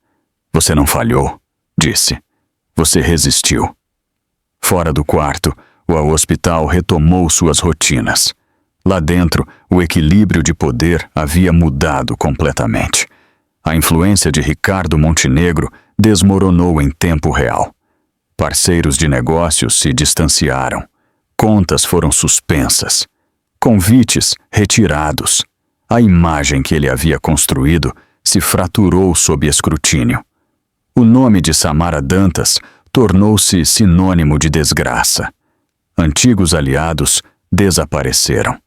Você não falhou, disse. Você resistiu. Fora do quarto, o hospital retomou suas rotinas. Lá dentro, o equilíbrio de poder havia mudado completamente. A influência de Ricardo Montenegro desmoronou em tempo real. Parceiros de negócios se distanciaram. Contas foram suspensas. Convites retirados. A imagem que ele havia construído se fraturou sob escrutínio. O nome de Samara Dantas tornou-se sinônimo de desgraça. Antigos aliados desapareceram.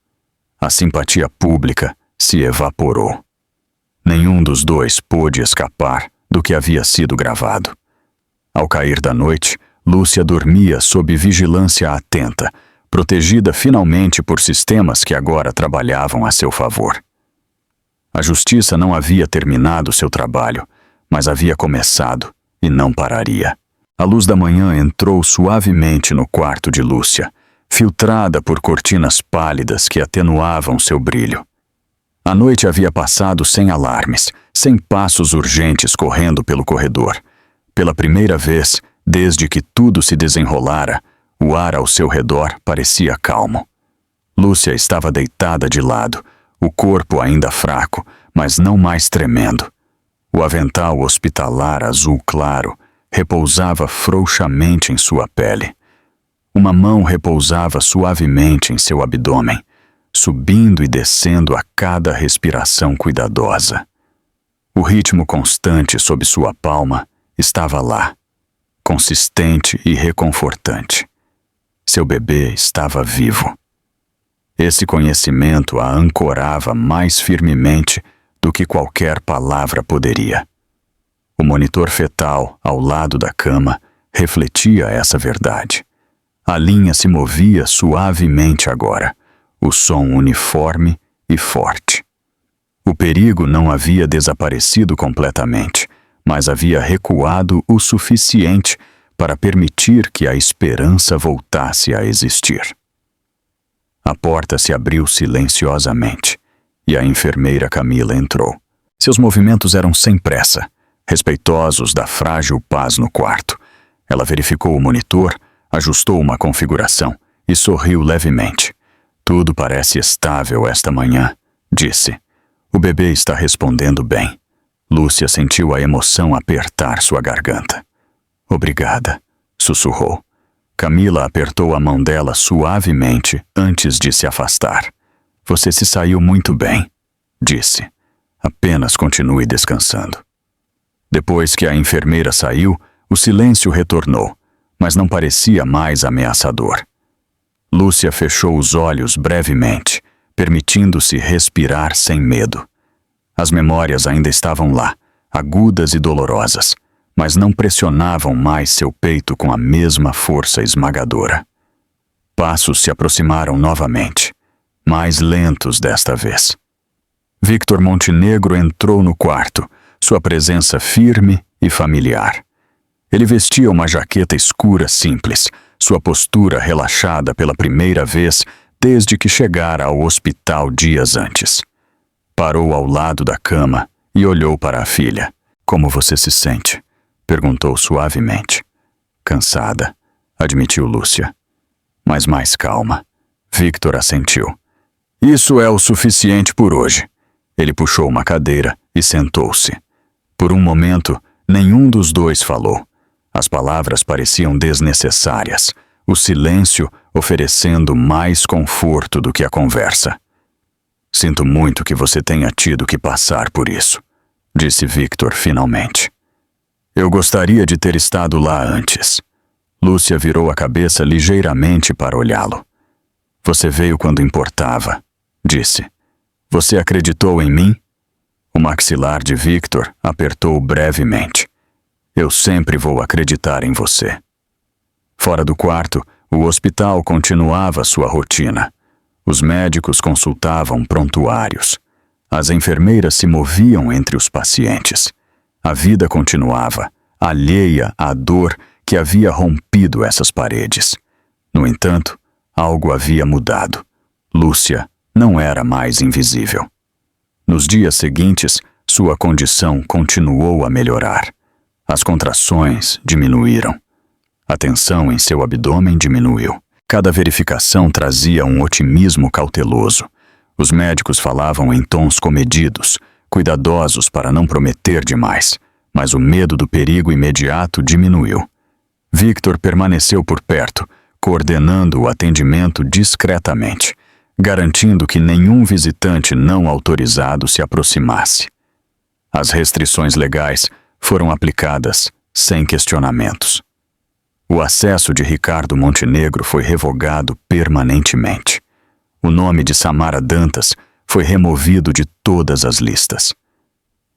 A simpatia pública se evaporou. Nenhum dos dois pôde escapar do que havia sido gravado. Ao cair da noite, Lúcia dormia sob vigilância atenta, protegida finalmente por sistemas que agora trabalhavam a seu favor. A justiça não havia terminado seu trabalho, mas havia começado e não pararia. A luz da manhã entrou suavemente no quarto de Lúcia, filtrada por cortinas pálidas que atenuavam seu brilho. A noite havia passado sem alarmes, sem passos urgentes correndo pelo corredor. Pela primeira vez, desde que tudo se desenrolara, o ar ao seu redor parecia calmo. Lúcia estava deitada de lado, o corpo ainda fraco, mas não mais tremendo. O avental hospitalar azul claro repousava frouxamente em sua pele. Uma mão repousava suavemente em seu abdômen, subindo e descendo a cada respiração cuidadosa. O ritmo constante sob sua palma estava lá, consistente e reconfortante. Seu bebê estava vivo. Esse conhecimento a ancorava mais firmemente do que qualquer palavra poderia. O monitor fetal, ao lado da cama, refletia essa verdade. A linha se movia suavemente agora, o som uniforme e forte. O perigo não havia desaparecido completamente, mas havia recuado o suficiente para permitir que a esperança voltasse a existir. A porta se abriu silenciosamente e a enfermeira Camila entrou. Seus movimentos eram sem pressa, respeitosos da frágil paz no quarto. Ela verificou o monitor, ajustou uma configuração e sorriu levemente. Tudo parece estável esta manhã, disse. O bebê está respondendo bem. Lúcia sentiu a emoção apertar sua garganta. Obrigada, sussurrou. Camila apertou a mão dela suavemente antes de se afastar. Você se saiu muito bem, disse. Apenas continue descansando. Depois que a enfermeira saiu, o silêncio retornou, mas não parecia mais ameaçador. Lúcia fechou os olhos brevemente, permitindo-se respirar sem medo. As memórias ainda estavam lá, agudas e dolorosas, mas não pressionavam mais seu peito com a mesma força esmagadora. Passos se aproximaram novamente, mais lentos desta vez. Victor Montenegro entrou no quarto, sua presença firme e familiar. Ele vestia uma jaqueta escura simples, sua postura relaxada pela primeira vez desde que chegara ao hospital dias antes. Parou ao lado da cama e olhou para a filha. Como você se sente? Perguntou suavemente. Cansada, admitiu Lúcia. Mas mais calma. Victor assentiu. Isso é o suficiente por hoje. Ele puxou uma cadeira e sentou-se. Por um momento, nenhum dos dois falou. As palavras pareciam desnecessárias, o silêncio oferecendo mais conforto do que a conversa. Sinto muito que você tenha tido que passar por isso, disse Victor finalmente. Eu gostaria de ter estado lá antes. Lúcia virou a cabeça ligeiramente para olhá-lo. Você veio quando importava, disse. Você acreditou em mim? O maxilar de Victor apertou brevemente. Eu sempre vou acreditar em você. Fora do quarto, o hospital continuava sua rotina. Os médicos consultavam prontuários. As enfermeiras se moviam entre os pacientes. A vida continuava, alheia à dor que havia rompido essas paredes. No entanto, algo havia mudado. Lúcia não era mais invisível. Nos dias seguintes, sua condição continuou a melhorar. As contrações diminuíram. A tensão em seu abdômen diminuiu. Cada verificação trazia um otimismo cauteloso. Os médicos falavam em tons comedidos, cuidadosos para não prometer demais, mas o medo do perigo imediato diminuiu. Victor permaneceu por perto, coordenando o atendimento discretamente, garantindo que nenhum visitante não autorizado se aproximasse. As restrições legais foram aplicadas sem questionamentos. O acesso de Ricardo Montenegro foi revogado permanentemente. O nome de Samara Dantas foi removido de todas as listas.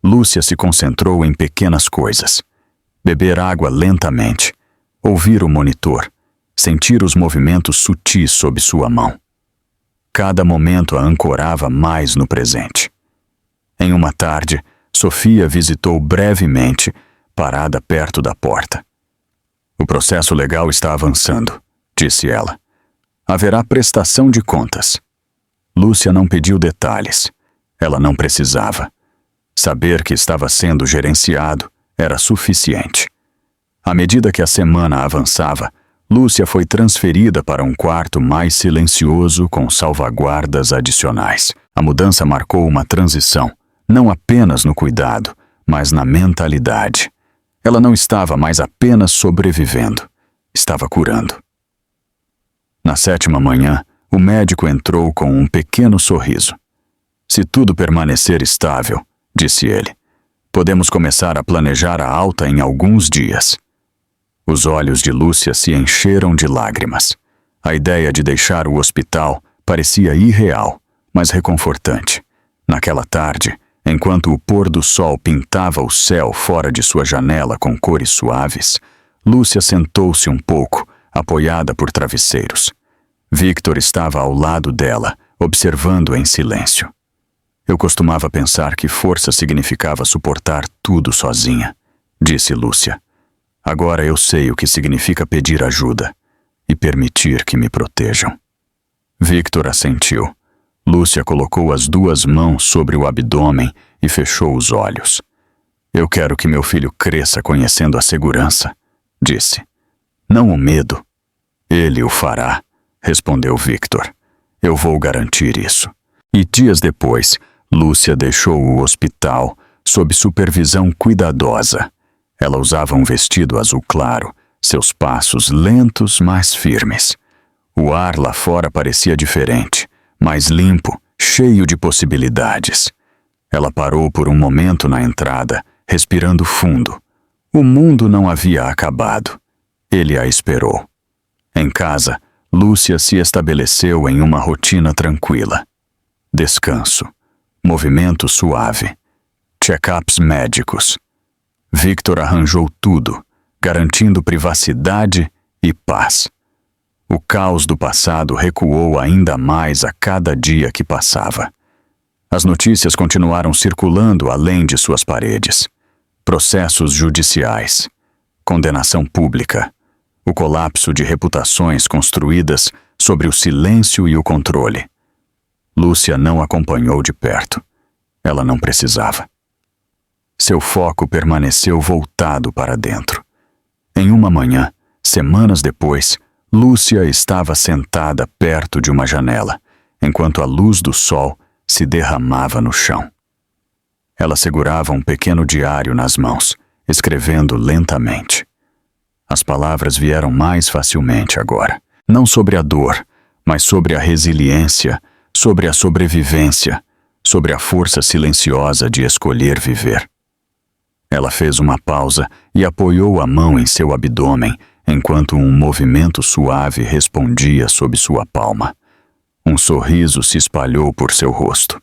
Lúcia se concentrou em pequenas coisas. Beber água lentamente, ouvir o monitor, sentir os movimentos sutis sob sua mão. Cada momento a ancorava mais no presente. Em uma tarde, Sofia visitou brevemente, parada perto da porta. O processo legal está avançando, disse ela. Haverá prestação de contas. Lúcia não pediu detalhes. Ela não precisava. Saber que estava sendo gerenciado era suficiente. À medida que a semana avançava, Lúcia foi transferida para um quarto mais silencioso com salvaguardas adicionais. A mudança marcou uma transição, não apenas no cuidado, mas na mentalidade. Ela não estava mais apenas sobrevivendo, estava curando. Na 7ª manhã, o médico entrou com um pequeno sorriso. Se tudo permanecer estável, disse ele, podemos começar a planejar a alta em alguns dias. Os olhos de Lúcia se encheram de lágrimas. A ideia de deixar o hospital parecia irreal, mas reconfortante. Naquela tarde, enquanto o pôr do sol pintava o céu fora de sua janela com cores suaves, Lúcia sentou-se um pouco, apoiada por travesseiros. Victor estava ao lado dela, observando em silêncio. Eu costumava pensar que força significava suportar tudo sozinha, disse Lúcia. Agora eu sei o que significa pedir ajuda e permitir que me protejam. Victor assentiu. Lúcia colocou as 2 mãos sobre o abdômen e fechou os olhos. Eu quero que meu filho cresça conhecendo a segurança, disse. Não o medo. Ele o fará, respondeu Victor. Eu vou garantir isso. E dias depois, Lúcia deixou o hospital sob supervisão cuidadosa. Ela usava um vestido azul claro, seus passos lentos, mas firmes. O ar lá fora parecia diferente, mais limpo, cheio de possibilidades. Ela parou por um momento na entrada, respirando fundo. O mundo não havia acabado. Ele a esperou. Em casa, Lúcia se estabeleceu em uma rotina tranquila. Descanso, movimento suave, check-ups médicos. Victor arranjou tudo, garantindo privacidade e paz. O caos do passado recuou ainda mais a cada dia que passava. As notícias continuaram circulando além de suas paredes. Processos judiciais, condenação pública, o colapso de reputações construídas sobre o silêncio e o controle. Lúcia não acompanhou de perto. Ela não precisava. Seu foco permaneceu voltado para dentro. Em uma manhã, semanas depois, Lúcia estava sentada perto de uma janela, enquanto a luz do sol se derramava no chão. Ela segurava um pequeno diário nas mãos, escrevendo lentamente. As palavras vieram mais facilmente agora, não sobre a dor, mas sobre a resiliência, sobre a sobrevivência, sobre a força silenciosa de escolher viver. Ela fez uma pausa e apoiou a mão em seu abdômen, enquanto um movimento suave respondia sob sua palma. Um sorriso se espalhou por seu rosto.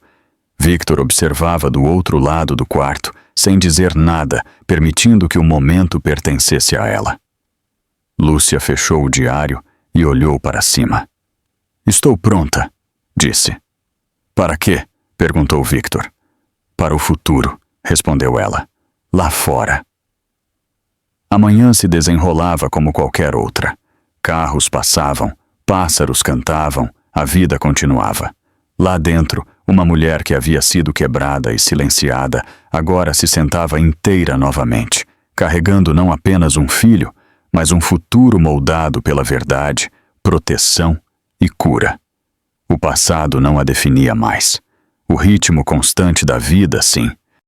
Victor observava do outro lado do quarto, sem dizer nada, permitindo que o momento pertencesse a ela. Lúcia fechou o diário e olhou para cima. Estou pronta, disse. Para quê? Perguntou Victor. Para o futuro, respondeu ela. Lá fora. A manhã se desenrolava como qualquer outra. Carros passavam, pássaros cantavam, a vida continuava. Lá dentro, uma mulher que havia sido quebrada e silenciada agora se sentava inteira novamente, carregando não apenas um filho, mas um futuro moldado pela verdade, proteção e cura. O passado não a definia mais. O ritmo constante da vida, sim,